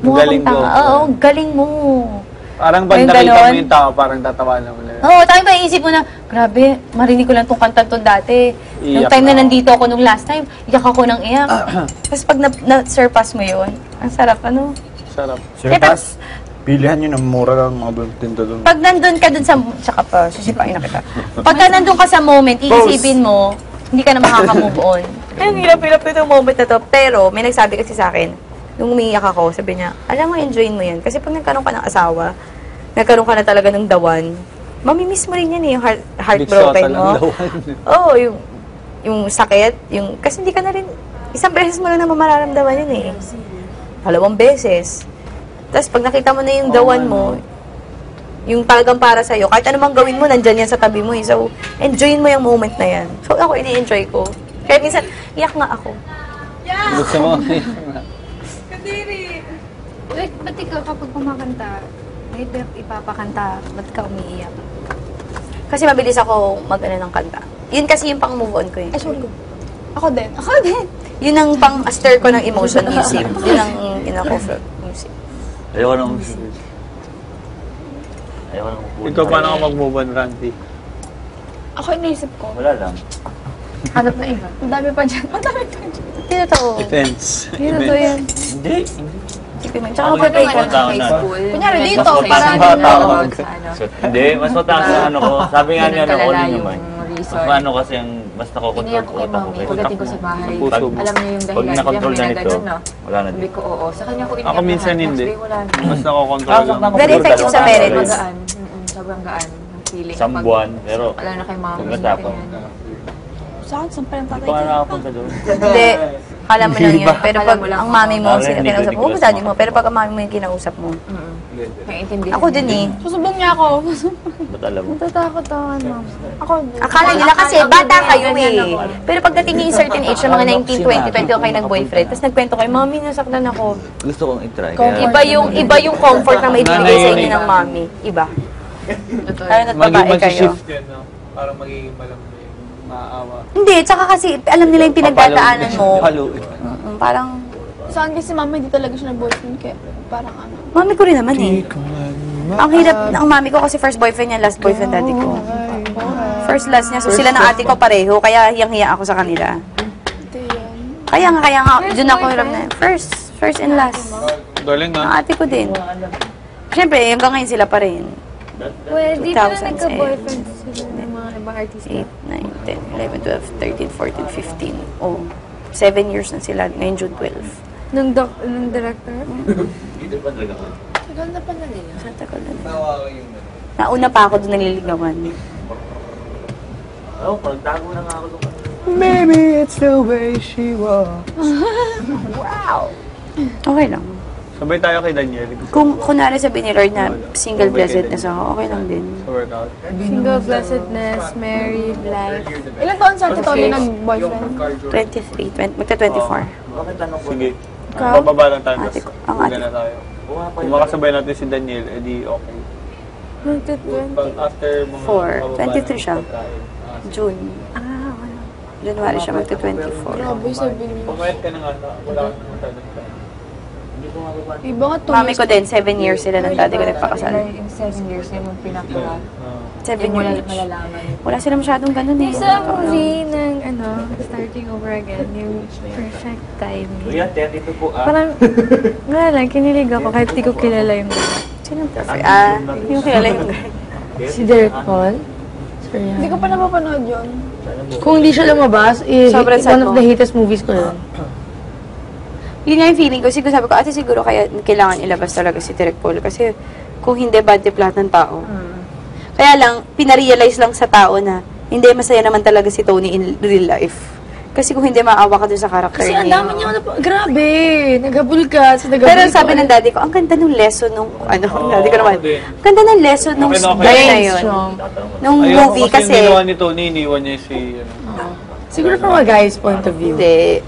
mukha galing kang ko. tanga. Oo, galing mo. Parang pag Ngayon, nakita mo ganon. yung tao, parang tatawa na mo na. Oo, tayo ba iisip mo na, grabe, marinig ko lang tong kanta to dati. Nung Iyak time na na ako. nandito ako nung last time, iyak ako ng iyak. Tapos pag na-surpass mo yun, ang sarap, ano? Sarap. Kaya tapos, Pilihan nyo ng mura lang mga tinta doon. pag nandun ka dun sa, tsaka pa, susipain na kita. Pagka nandun ka sa moment, iisipin mo, hindi ka na makaka-move on. Ay, ang hirap-hirap ko itong moment na to. Pero, may nagsabi kasi sa akin, nung umiiyak ako, sabi niya, alam mo, enjoyin mo yan. Kasi pag nagkaroon ka ng asawa, nagkaroon ka na talaga ng dawan, mamimiss mo rin yan eh, yung heartbroken Bigsota mo. lang dawan. Oo, yung sakit, kasi hindi ka na rin, isang beses mo lang naman mararamdaman yun eh. 2 beses. Tapos pag nakita mo na yung dawan mo, yung talagang para sa'yo, kahit ano mang gawin mo, nandyan yan sa tabi mo eh. So, enjoyin mo yung moment na yan. So, ako, ini-enjoy ko. Kaya minsan, iyak nga ako. Gusto mo? Wait, ba't ikaw kapag kumakanta, may ipapakanta, ba't ka umiiyak? Kasi mabilis ako mag-ano ng kanta. Yun kasi yung pang-move on ko eh. Ay, sorry. Ako din. Ako din. Yun ang pang-stir ko ng emotion music. Yun ang in-offer music. Ayoko nang Ayoko nang Ikaw, paano ka mag-move on, Randy? Ako iniisip ko. Wala lang. Hanap na iba. Ang dami pa dyan. Ang dami pa dyan. Hindi na to. Events. Hindi na to yan. Hindi. Sige man. Tsaka Ako kapag yung ka mga tao na. Kunyari dito, Mas parang mataas ang ano. bata ko. Hindi, mas mataas ang ano ko. Sabi nga niya, all in naman. reason. Mas ano kasi ang mas nakokontrol Iniyak ko ko kay utak ko. mami pagdating ko sa bahay. Puso mo. Alam niya yung Pag dahilan. nakontrol na Diyan, nito, ganun, no? wala na Sabi din. ko, oo. Sa kanya ko iniyak Ako minsan lahat. hindi. Next day, wala na. Mas nakokontrol lang. Very effective sa parents. Sobrang gaan. Sobrang gaan. Ang feeling. Isang Pag- buwan, pero Wala na kay mami. pagkatapos. ganyan. Sa akin, saan pa yung tatay Hindi pa nga ko? nakapunta doon. Hindi. Alam mo lang yun. Pero Alam pag mo lang ang kung mami mo, ano. sila Hindi ko kinausap mo, request huwag daddy mo. mo. Pero pag ang mami mo yung kinausap mo. Maintindihan Ako din eh. Susubong niya ako. Ba't alam mo? Natatakot ako, mama. Ako din. Akala nila kasi bata kayo eh. Pero pagdating niyo yung certain age, ng mga 19, 20, 21 kayo nag-boyfriend, tapos nagkwento kayo, mami, nasaktan ako. Gusto kong i-try. Kaya, Iba yung comfort na may bibigay sa inyo ng mami. Iba. Lalo na't babae kayo. Mag-shift yan, no? Parang magiging malamig, maaawa. Hindi, tsaka kasi alam nila yung pinagdadaanan mo. Halo. Parang, Saan kasi mama hindi talaga siya nag-boyfriend kaya parang ano. mami ko rin naman eh. Ang hirap, ang mami ko kasi first boyfriend niya, last boyfriend daddy ko. First last niya, so sila ng ate ko pareho, kaya hiyang-hiya ako sa kanila. Kaya nga, dun ako hirap na. First and last. Galing Ang ha? ate ko din. Siyempre, hanggang ngayon sila pa rin. Well, di pa 2000s, na nagka-boyfriend sila ng mga ibang artista. 8, 9, 10, 11, 12, 13, 14, 15. Oh, 7 years na sila. Ngayon June 12. Nung director? Tagal na pala nila. Sa tagal na. Nauna pa ako doon naliligawan. oh, pagtago na nga ako doon. Maybe it's the way she walks. Okay lang. Sabay tayo kay Daniel. Kung kunwari sabihin ni Lord na single blessedness ako, okay lang din. Sa workout. Single blessedness, married life. Ilang taon sa atin yung nag-boyfriend? 23, magta-24. Bakit tanong ko? Sige. Ikaw? Bababa lang tayo. Ate ko. Ang Huwag ate na tayo. Oo nga, Kung makasabay natin si Daniel, edi okay. After mga 23 siya. June. January siya, magta-24. Grabe, 7 years. Pumayat ka na nga, wala ka naman talaga. Hindi ko nga Iba nga 2 Mami ko din, 7 years sila ng daddy ko nagpakasal. In 7 years, yun yung pinaka... 7 Wala years. malalaman. Wala sila masyadong ganun eh. Sa movie ng Starting Over Again, yung perfect timing. Kuya, 32 po Parang, wala lang, kinilig ako kahit di ko kilala yung guy. Sino perfect? Yung kilala yung guy. Si Derek Paul. Sorry. Hindi ko pa napapanood yun. Kung hindi siya lumabas, Sobrang sad one of mo. the hatest movies ko yun. Yun nga yung feeling ko. Siguro sabi ko, ate siguro kaya kailangan ilabas talaga si Derek Paul. Kasi kung hindi, bad trip lahat ng tao. Kaya lang, pinarealize lang sa tao na hindi masaya naman talaga si Tony in real life. Kasi kung hindi, maawa ka dun sa character Kasi niya. ang dami niya, grabe, naghabol ka. Pero sabi ng daddy ko, ang ganda nung lesson nung, daddy ko naman, ang ganda ng lesson nung guy na yun. Nung movie kasi. Ayoko kasi ni Tony, iniwan niya si... Siguro from a guy's point of view. Hindi.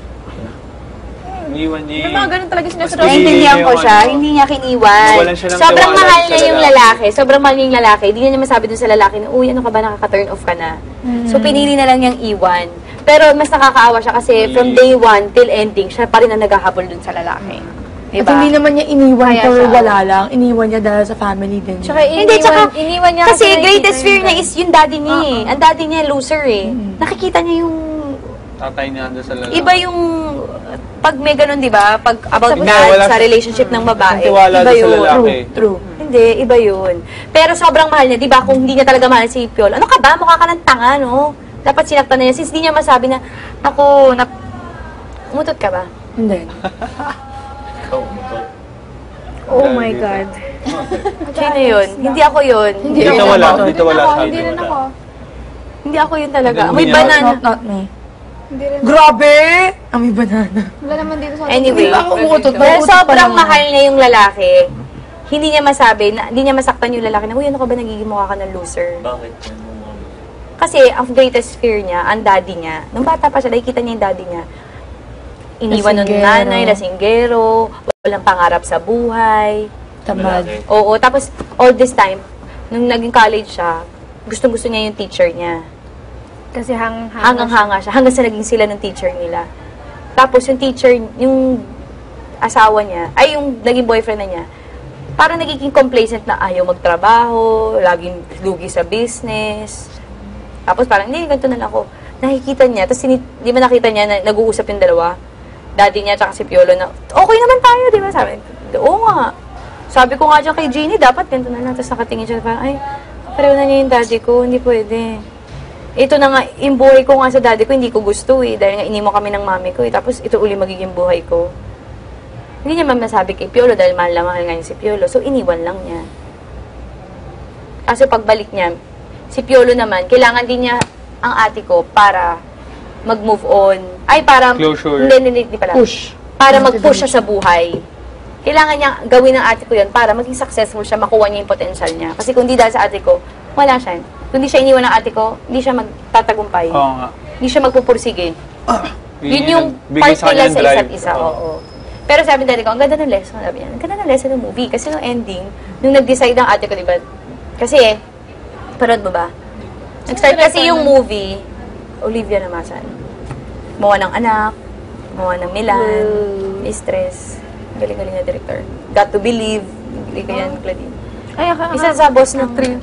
Iniwan niya. Yung mga ganun talaga sinasabi. Naiintindihan ko siya, hindi niya kiniwan. Nawalan siya ng Sobrang tiwala mahal sa niya yung lalaki. Sobrang mahal niya yung lalaki. Hindi niya masabi dun sa lalaki na, uy, ano ka ba, nakaka-turn off ka na. So, pinili na lang niyang iwan. Pero mas nakakaawa siya kasi from day 1 till ending, siya pa rin ang naghahabol dun sa lalaki. At Diba? hindi naman niya iniwan Kaya for siya- wala lang. Iniwan niya dahil sa family din. Tsaka Hindi, tsaka, iniwan niya kasi nakikita greatest fear yung niya guy. is yung daddy niya eh. Ang daddy niya, loser eh. Nakikita niya yung, Tatay niya doon sa lalaki. iba yung, pag may ganun, di ba? Pag about Hindi, that, wala sa siya- relationship ng babae, Tiwala iba doon sa yun. lalaki. True. Hindi, iba yun. Pero sobrang mahal niya, di ba? Kung hindi niya talaga mahal si Piolo, ano ka ba? Mukha ka ng tanga, no? Dapat sinaktan na niya. Since di niya masabi na, umutot ka ba? Hindi. Oh my God. Sino yun? Hindi ako yun. Dito wala, dito wala Ako, sa hindi rin ako. Hindi ako yun talaga. Hindi May niya- banana. Not me. Hindi rin. Grabe! Amoy banana. Wala naman dito sa Anyway, Di ba ako umutot? pero Nauutot pa sobrang naman. mahal niya yung lalaki. Hindi niya masabi, hindi niya masaktan yung lalaki na, uy, ano ka ba, nagiging mukha ka ng loser? Bakit? Kasi ang greatest fear niya, ang daddy niya, nung bata pa siya, nakikita niya yung daddy niya, iniwan ng Lasinggero. nanay, lasinggero, walang pangarap sa buhay. Tamad. Oo, tapos all this time, nung naging college siya, gustong-gusto niya yung teacher niya. Kasi Hanggang-hanga siya, hanggang sa naging sila ng teacher nila. Tapos yung teacher, yung asawa niya, ay yung naging boyfriend na niya, parang nagiging complacent na ayaw magtrabaho, laging lugi sa business. Tapos parang, hindi, ganito na lang ako. Nakikita niya, tapos di ba nakita niya na nag-uusap yung dalawa? Daddy niya tsaka si Piolo na, okay naman tayo, di ba? Sabi, oo nga. Sabi ko nga dyan kay Jeannie, dapat ganito na lang. Tapos nakatingin siya, parang, ay, pareho na niya yung daddy ko, hindi pwede. Ito na nga, yung buhay ko nga sa daddy ko, hindi ko gusto eh. Dahil nga inimo kami ng mami ko eh. Tapos ito uli magiging buhay ko. Hindi niya man masabi kay Piolo dahil mahal na mahal nga niya si Piolo. So, iniwan lang niya. Kaso pagbalik niya, si Piolo naman, kailangan din niya ang ate ko para mag-move on. Ay, para... Closure. Hindi pala. Push. Para mag-push siya sa buhay. Kailangan niya gawin ng ate ko yun para maging successful siya, makuha niya yung potential niya. Kasi kung di dahil sa ate ko, wala siya. Kung di siya iniwan ng ate ko, hindi siya magtatagumpay. Oo nga. Hindi siya magpupursige. Yun yung Bigay part sa nila kanya sa ng drive. isa't isa. Oo. Pero sabi ng daddy ko, ang ganda ng lesson. Sabi niya, ang ganda ng lesson ng movie. Kasi nung ending, nung nag-decide ang ate ko, diba? Kasi, parod mo ba? Nag-start kasi yung movie, Olivia Namasan. Mawa ng anak, mawa ng Milan, Mistress, galing-galing na director. Got to Believe, hindi ko yan, Claudine. Ay, Isa sa boss ng three.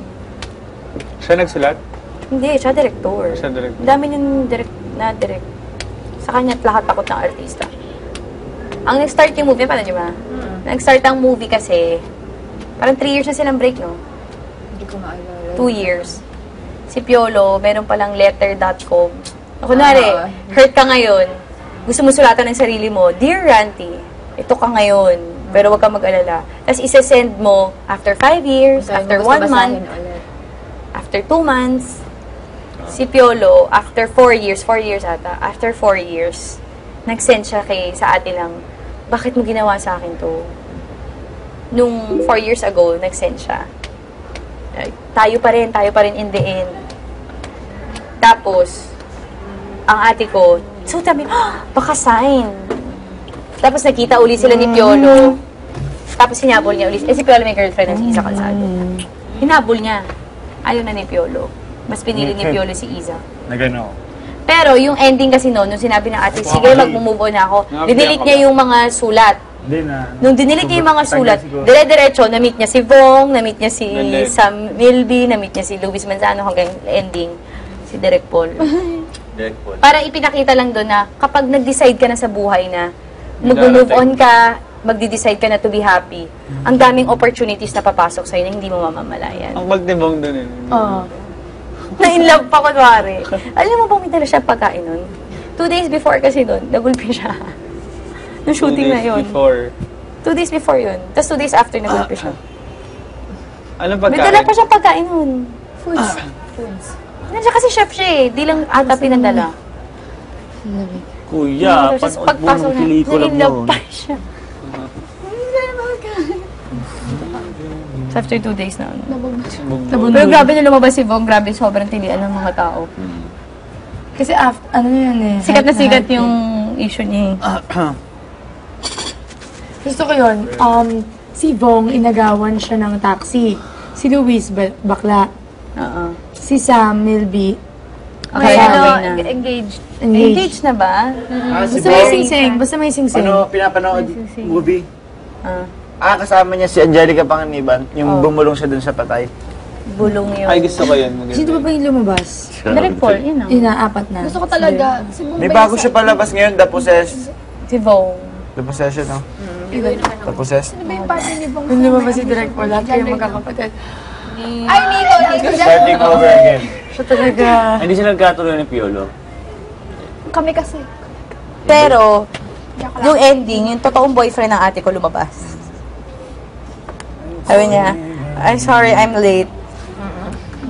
Siya nagsulat? Hindi, siya director. Siya director. Ang dami yung direct. Sa kanya lahat takot ng artista. Ang nag-start yung movie, paano nyo ba? Nag-start ang movie kasi, parang 3 years na silang break, no? Hindi ko maalala. 2 years. Si Piolo, meron palang letter.com. Kunwari, hurt ka ngayon, gusto mo sulatan ng sarili mo, Dear Ranty, ito ka ngayon, pero wag ka mag-alala. Tapos isa-send mo after 5 years, after 1 month, after 2 months. Si Piolo, after 4 years ata, after 4 years, nag-send siya sa atin lang, bakit mo ginawa sa akin to? Nung 4 years ago, nag-send siya. Tayo pa rin in the end. Tapos, ang ate ko, so sabi, baka sign. Tapos nakita uli sila ni Piolo. Tapos sinabol niya uli. Si Piolo may girlfriend na si Isa Calzado. Hinabol niya. Ayaw na ni Piolo. Mas pinili ni Piolo si Iza. Nagano ako. Pero yung ending kasi noon, nung sinabi ng ate, sige, mag-move on na ako, dinilit niya yung mga sulat. Nung dinilit niya yung mga sulat, dire-diretso, na-meet niya si Vong, na-meet niya si Sam Milby, na-meet niya si Luis Manzano hanggang ending, si Direk Paul. Para ipinakita lang doon na kapag nag-decide ka na sa buhay na mag-move on ka, magdi-decide ka na to be happy, ang daming opportunities na papasok sa'yo na hindi mo mamamalayan. Ang magtibong doon eh. Oo. Na-inlove pa, kunwari. Alam mo bang may dala siya pagkain nun? 2 days before kasi nun, nagulpi siya. Nung shooting na yun. 2 days before yun. Tapos 2 days after, nagulpi siya. Anong pagkain? May dala pa siya pagkain nun. Foods. Nandiyan kasi chef siya eh. Di lang ata pinadala. Kuya, Tapos pag pagpasok buong pelikula mo na-inlove yun. pa siya. So after 2 days na ano. Pero grabe na lumabas si Vong, grabe sobrang tilian ng mga tao. Kasi ano yun eh. Sikat na sikat yung issue niya. Gusto ko yun. Si Vong, inagawan siya ng taxi. Si Luis, bakla. Oo. Si Sam, Milby. Okay, Kasama ano, na. engaged. Engaged. Engaged na ba? Basta may sing-sing. Basta may sing-sing. Ano, pinapanood movie? Ah, Kasama niya si Angelica Panganiban, yung bumulong siya dun sa patay. bulong yun. Ay, gusto ko yan. Maganda. Sino ba yung lumabas? Direct Paul, yun ang. Yun na, 4 na. Gusto ko talaga. Si May bago siya palabas ngayon, The Possessed. Si Vong. The Possession, no? The Possessed. Ano ba yung partner ni Bong? Yung lumabas si Direct Paul, lahat kayo magkakapatid. Ay, Nico. Starting over again. Siya talaga. Hindi siya nagkatuloy ni Piolo. Kami kasi. Pero, yung ending, yung totoong boyfriend ng ate ko lumabas. Sabi niya, I'm sorry, I'm late.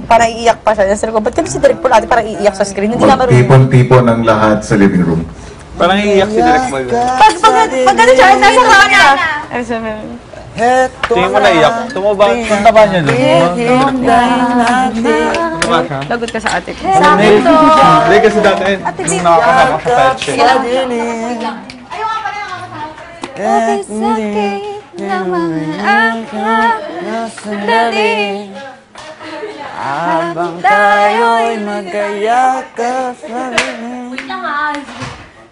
Parang iiyak pa siya. Sabi ko, ba't kami si Direk Paul ate parang iiyak sa screen? Hindi nga marunong. Magtipon-tipon ng lahat sa living room. Parang iiyak si Direk Paul. Pag ano siya, nasa camera. Ay, sabi Tingin mo na iyak. Tumaba. Punta ba niya doon? Tumaba siya? lagot ka sa ate ko. Hindi kasi dati, nung nakakasama sa pet shop. Habang tayo'y magkayakap sa Wait lang ah.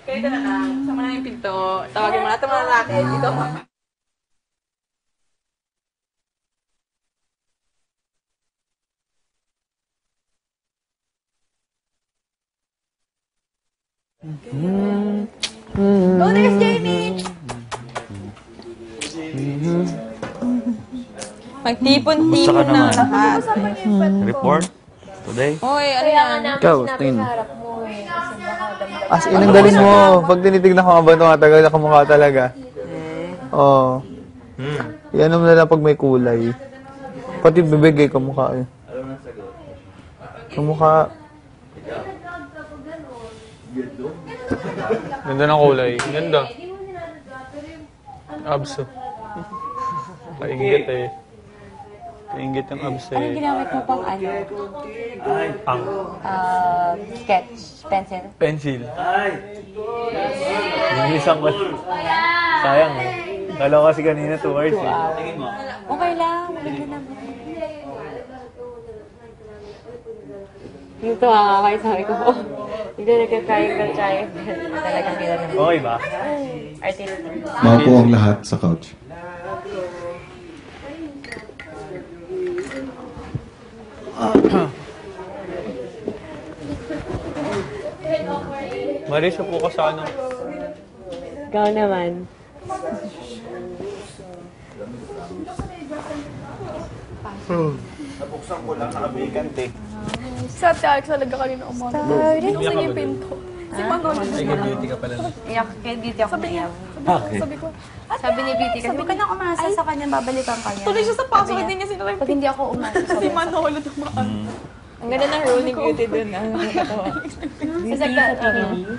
Kayo na lang. Sama na yung pinto. Tawagin mo natin mga lalaki. Dito. Oh, there's Jamie! Magtipon-tipon na lahat. Report? Today? Hoy, ano yan? Ikaw, tingin mo. As in, ang galing mo. Pag tinitignan ko nga ba ito, matagal na kamukha talaga. Oo. Yan mo na lang pag may kulay. Pati bibigay kamukha eh. Kamukha. Ganda ng kulay. Ganda. Abs. Painggit eh. Painggit ang abs eh. Anong ginamit mo pang ano? Ay, pang. Sketch, pencil. Pencil. Yung isang ko. Sayang eh. Kala ko kasi kanina 2 hours eh. Okay lang, maganda naman. Ito kakakay sabi ko, hindi nagka-triangle. Talagang gila naman. Okay ba? Artist. Maupo ang lahat sa couch. Maris, upo ka sa ano. Ikaw naman. Nabuksan ko lang, nakabigant eh. Sabi si Alex talaga kanina umaga. Binuksan niya yung pinto. Si Manolo. Ay, beauty ka pala. Iyak, kay Beauty ako naiyak. Sabi ko, Sabi ni Beauty, kasi huwag ka nang umasa sa kanya, babalikan ka niya. tuloy siya sa pasok, hindi niya sinara yung Pag hindi ako umasa, Si Manolo dumaan. Ang ganda ng role ni Beauty dun ah. Nakakatawa. Kasi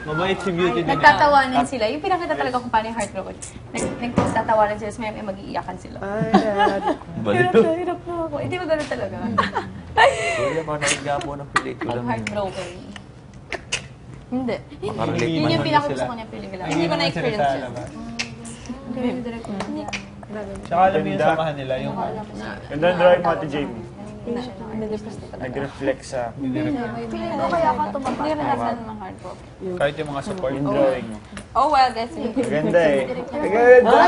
Mabait si beauty din. nagtatawanan sila. Yung pinakita talaga kung paano yung heartbroken. Nagtatawanan sila, may mag-iiyakan sila. Baliw. Hirap na ako. Hindi mo ganun talaga. Kuya, manood nga po ng pelikula. Pag heartbroken. Hindi. Makarelate Yun man yung lang pinakagusto sila. ko niyang pelikula. Hindi ko na-experience yun. Tsaka alam mo yung samahan nila, yung Ganda ang drawing mo, Ate Jamie. Nag-reflect sa... Kaya ka tumaba. Hindi ka nalasan ng hard copy. Kahit yung mga support. Yung drawing mo. Oh well, that's it. Maganda eh. Maganda!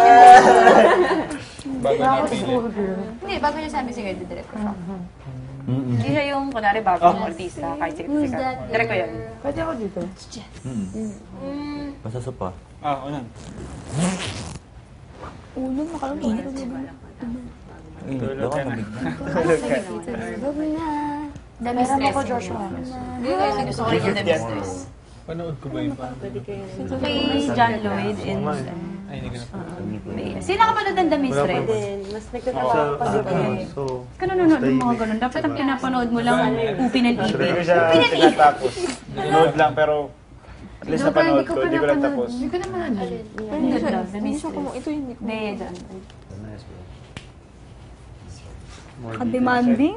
Bago na Hindi, bago niya sabi, sige, didirect ko siya. Hindi siya yung, kunwari, bagong artista, kahit sikat. Direct ko yun. Pwede ako dito. Basta sa pa. Unan. Ulo, makalang Tulog ka na. Dami stress. Ako, Joshua. Hindi kayo gusto ko rin yung dami stress. Panood ko ba yun pa? Kay John Lloyd in... Ay, hindi ko na. Sino nakapanood ng dami stress? Mas nagkatawa pa So, Ka nanonood ng mga ganun. Dapat ang pinapanood mo lang, upi ng Hindi ibig. ko siya tinatapos. Nanood lang pero at least napanood ko. Hindi ko lang tapos. Hindi ko naman alin. Ang ganda, dami stress. Ito yung Bea John. Demanding?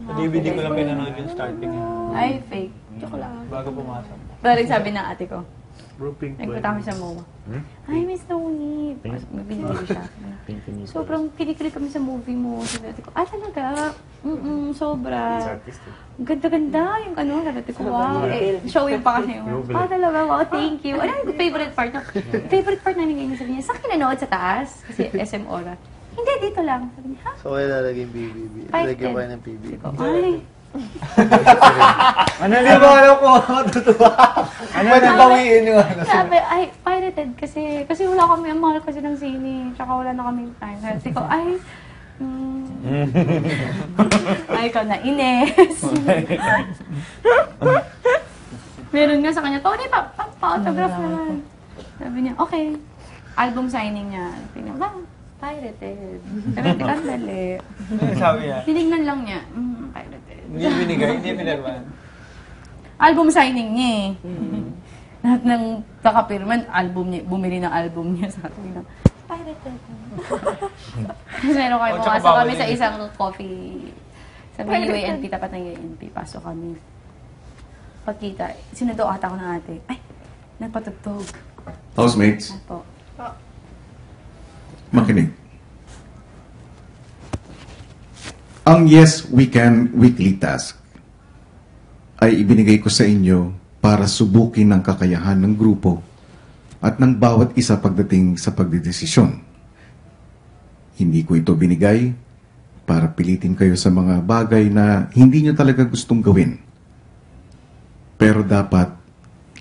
Sa DVD ko lang pinanood yung starting. Ay, fake. Bago pumasok. Parang sabi ng ate ko, bro, pink ba? nagpunta kami sa MoMA. Ay, Miss Tony. May binili ko siya. Sobrang kinikilig kami sa movie mo. Sabi ate ko, talaga? Sobra. Ang ganda-ganda yung ano. Sabi ate ko, wow. Showing pa kasi yung, talaga, wow, thank you. Ano yung favorite part na? Favorite part na naging sabi niya, saan kinanood sa taas? Kasi SM Aura. Hindi, dito lang. Sabi niya, ha? So, kaya lalagay yung PBB. Lagyan pa ng PBB. Ay. Ano hindi mo alam ko matutuwa? Ano na bawiin yung ano? Sabi, ay, pirated kasi wala kami, ang mahal kasi ng sine. Tsaka wala na kami time. Sabi ko, ay, ay, ikaw na, Ines. Meron nga sa kanya, Tony, pa-autograph naman. Sabi niya, okay. Album signing niya. Sabi niya, pirated. Sabi niya, kandali. Sabi niya? Tinignan lang niya, pirated. Hindi binigay, hindi pinirman. Album signing niya eh. Lahat ng kakapirman, album niya, bumili ng album niya sa atin. Pirated. Meron kayo, pumasok kami sa isang coffee sa may UANP, tapat ng UANP. Pasok kami. Pagkita, sinundo ata ko ng ate. Ay, nagpatugtog. Housemates, Po. makinig. Ang Yes We Can weekly task ay ibinigay ko sa inyo para subukin ang kakayahan ng grupo at ng bawat isa pagdating sa pagdedesisyon. Hindi ko ito binigay para pilitin kayo sa mga bagay na hindi nyo talaga gustong gawin. Pero dapat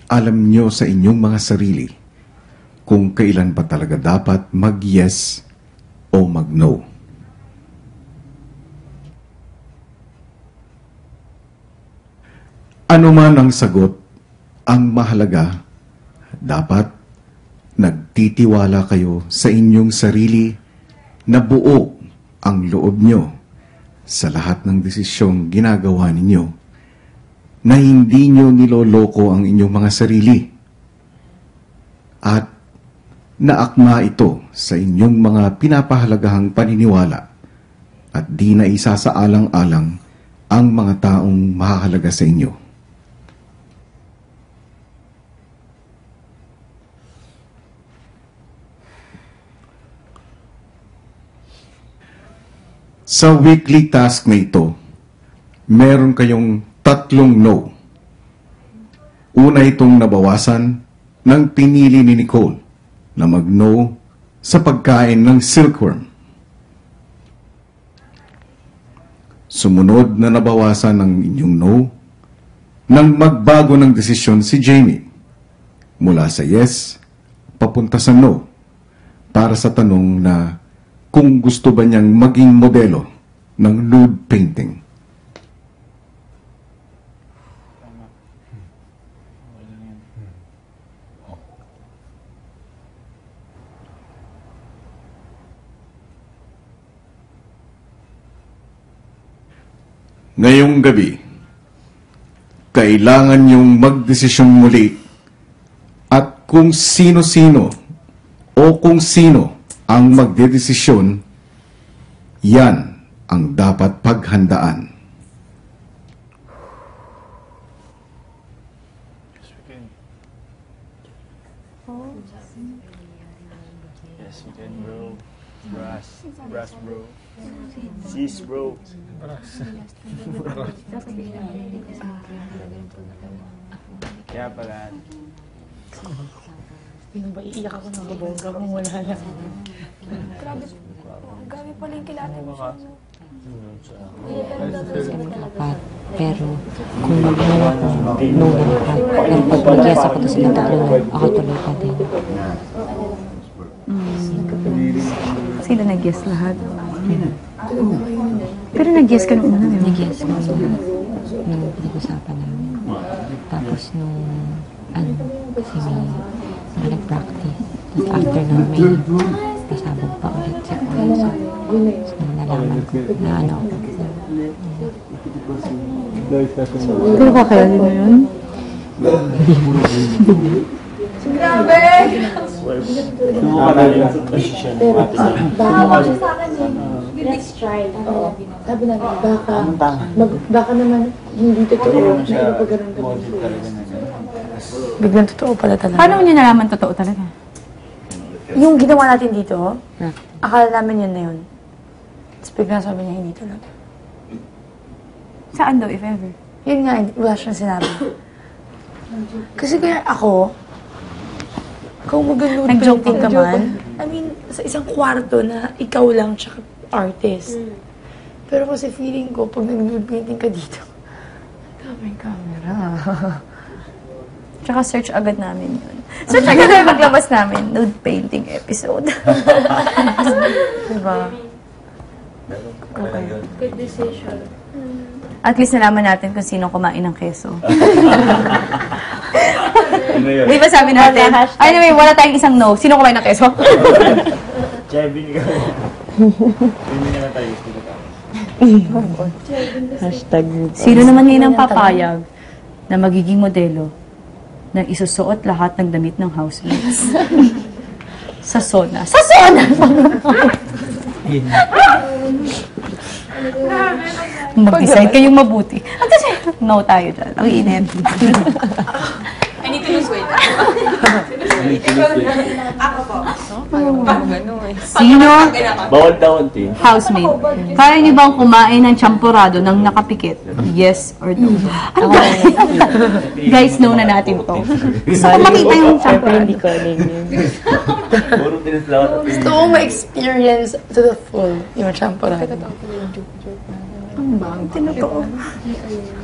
alam nyo sa inyong mga sarili kung kailan ba talaga dapat mag-yes o mag-no. Ano man ang sagot, ang mahalaga, dapat nagtitiwala kayo sa inyong sarili na buo ang loob nyo sa lahat ng desisyong ginagawa ninyo, na hindi nyo niloloko ang inyong mga sarili, at naakma ito sa inyong mga pinapahalagahang paniniwala at di na isasaalang-alang ang mga taong mahahalaga sa inyo. Sa weekly task na ito, meron kayong 3 no. Una itong nabawasan ng pinili ni Nicole na mag-no sa pagkain ng silkworm. Sumunod na nabawasan ng inyong no nang magbago ng desisyon si Jamie mula sa yes papunta sa no para sa tanong na kung gusto ba niyang maging modelo ng nude painting. Ngayong gabi, kailangan niyong magdesisyon muli at kung sino-sino o kung sino ang magdedesisyon, yan ang dapat paghandaan. Yes, we can, bro. Brass bro. Sis bro. Kaya pala. Ano ba, iiyak ako ng bongga kung wala lang. Grabe pala yung kilala mo siya. Pero kung mag-no ako, no lang ako. Pero pag mag-yes ako, tapos sila tatlo, ako tuloy pa din. Sila nag-yes lahat. Pero nag-yes ka nung una. Nag-yes ko nung pinag-usapan namin. Tapos nung, kasi may nag-practice. Tapos after nun, may pasabog pa ulit si Kuya. So, nung nalaman ko na ano. Pero kakayanin mo yun? Grabe! Bawa siya sa akin eh. Next try. Sabi na, baka naman hindi totoo na ipapagaroon ka. Biglang totoo pala talaga. Paano niyo nalaman totoo talaga? Yung ginawa natin dito, akala namin yun na yun. Tapos biglang sabi niya, hindi talaga. Saan daw, if ever? Yun nga, wala siyang sinabi. Kasi kaya ako, kung mag-nude painting ka man, I mean, sa isang kwarto na ikaw lang tsaka artist. Pero kasi feeling ko, pag nag-nude painting ka dito, daming camera. Tsaka search agad namin yun. Search agad na maglabas namin, nude painting episode. Diba? Okay. Good decision. At least nalaman natin kung sino kumain ng keso. Di ba sabi natin? Anyway, wala tayong isang no. Sino kumain ng keso? Chevin ka. Hindi nga na tayo. Hashtag Sino naman ngayon ang papayag na magiging modelo na isusuot lahat ng damit ng housemates? Sa SONA. Sa SONA! Mag-decide kayong mabuti. At kasi, no tayo dyan. Ang init. I need to lose weight. Ako po. Sino? Bawal daw ang team. Housemate. Kaya niyo bang kumain ng champurado ng nakapikit? Yes or no? Ano ba? Guys, know na natin to. Gusto ko makita yung champurado. Hindi ko alam yun. Puro tinislawat. Gusto ko ma-experience to the full yung champorado.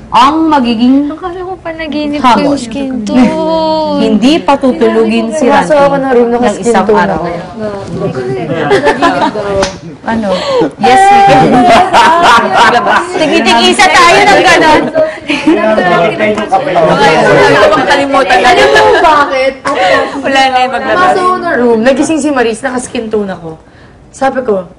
Ang magiging Akala ko pa naginip ko yung hamon. skin tone. Hindi patutulugin si Pumasok ako Randy ng room, ng naka-skin isang tone araw. ako. Ano? Yes, we can. Tigi-tigisa tayo ng ganon. Makalimutan na. Alam mo bakit? Wala na yung maglabas. Pumasok ako ng room, nagising si Maris, naka-skin tone ako. Sabi ko,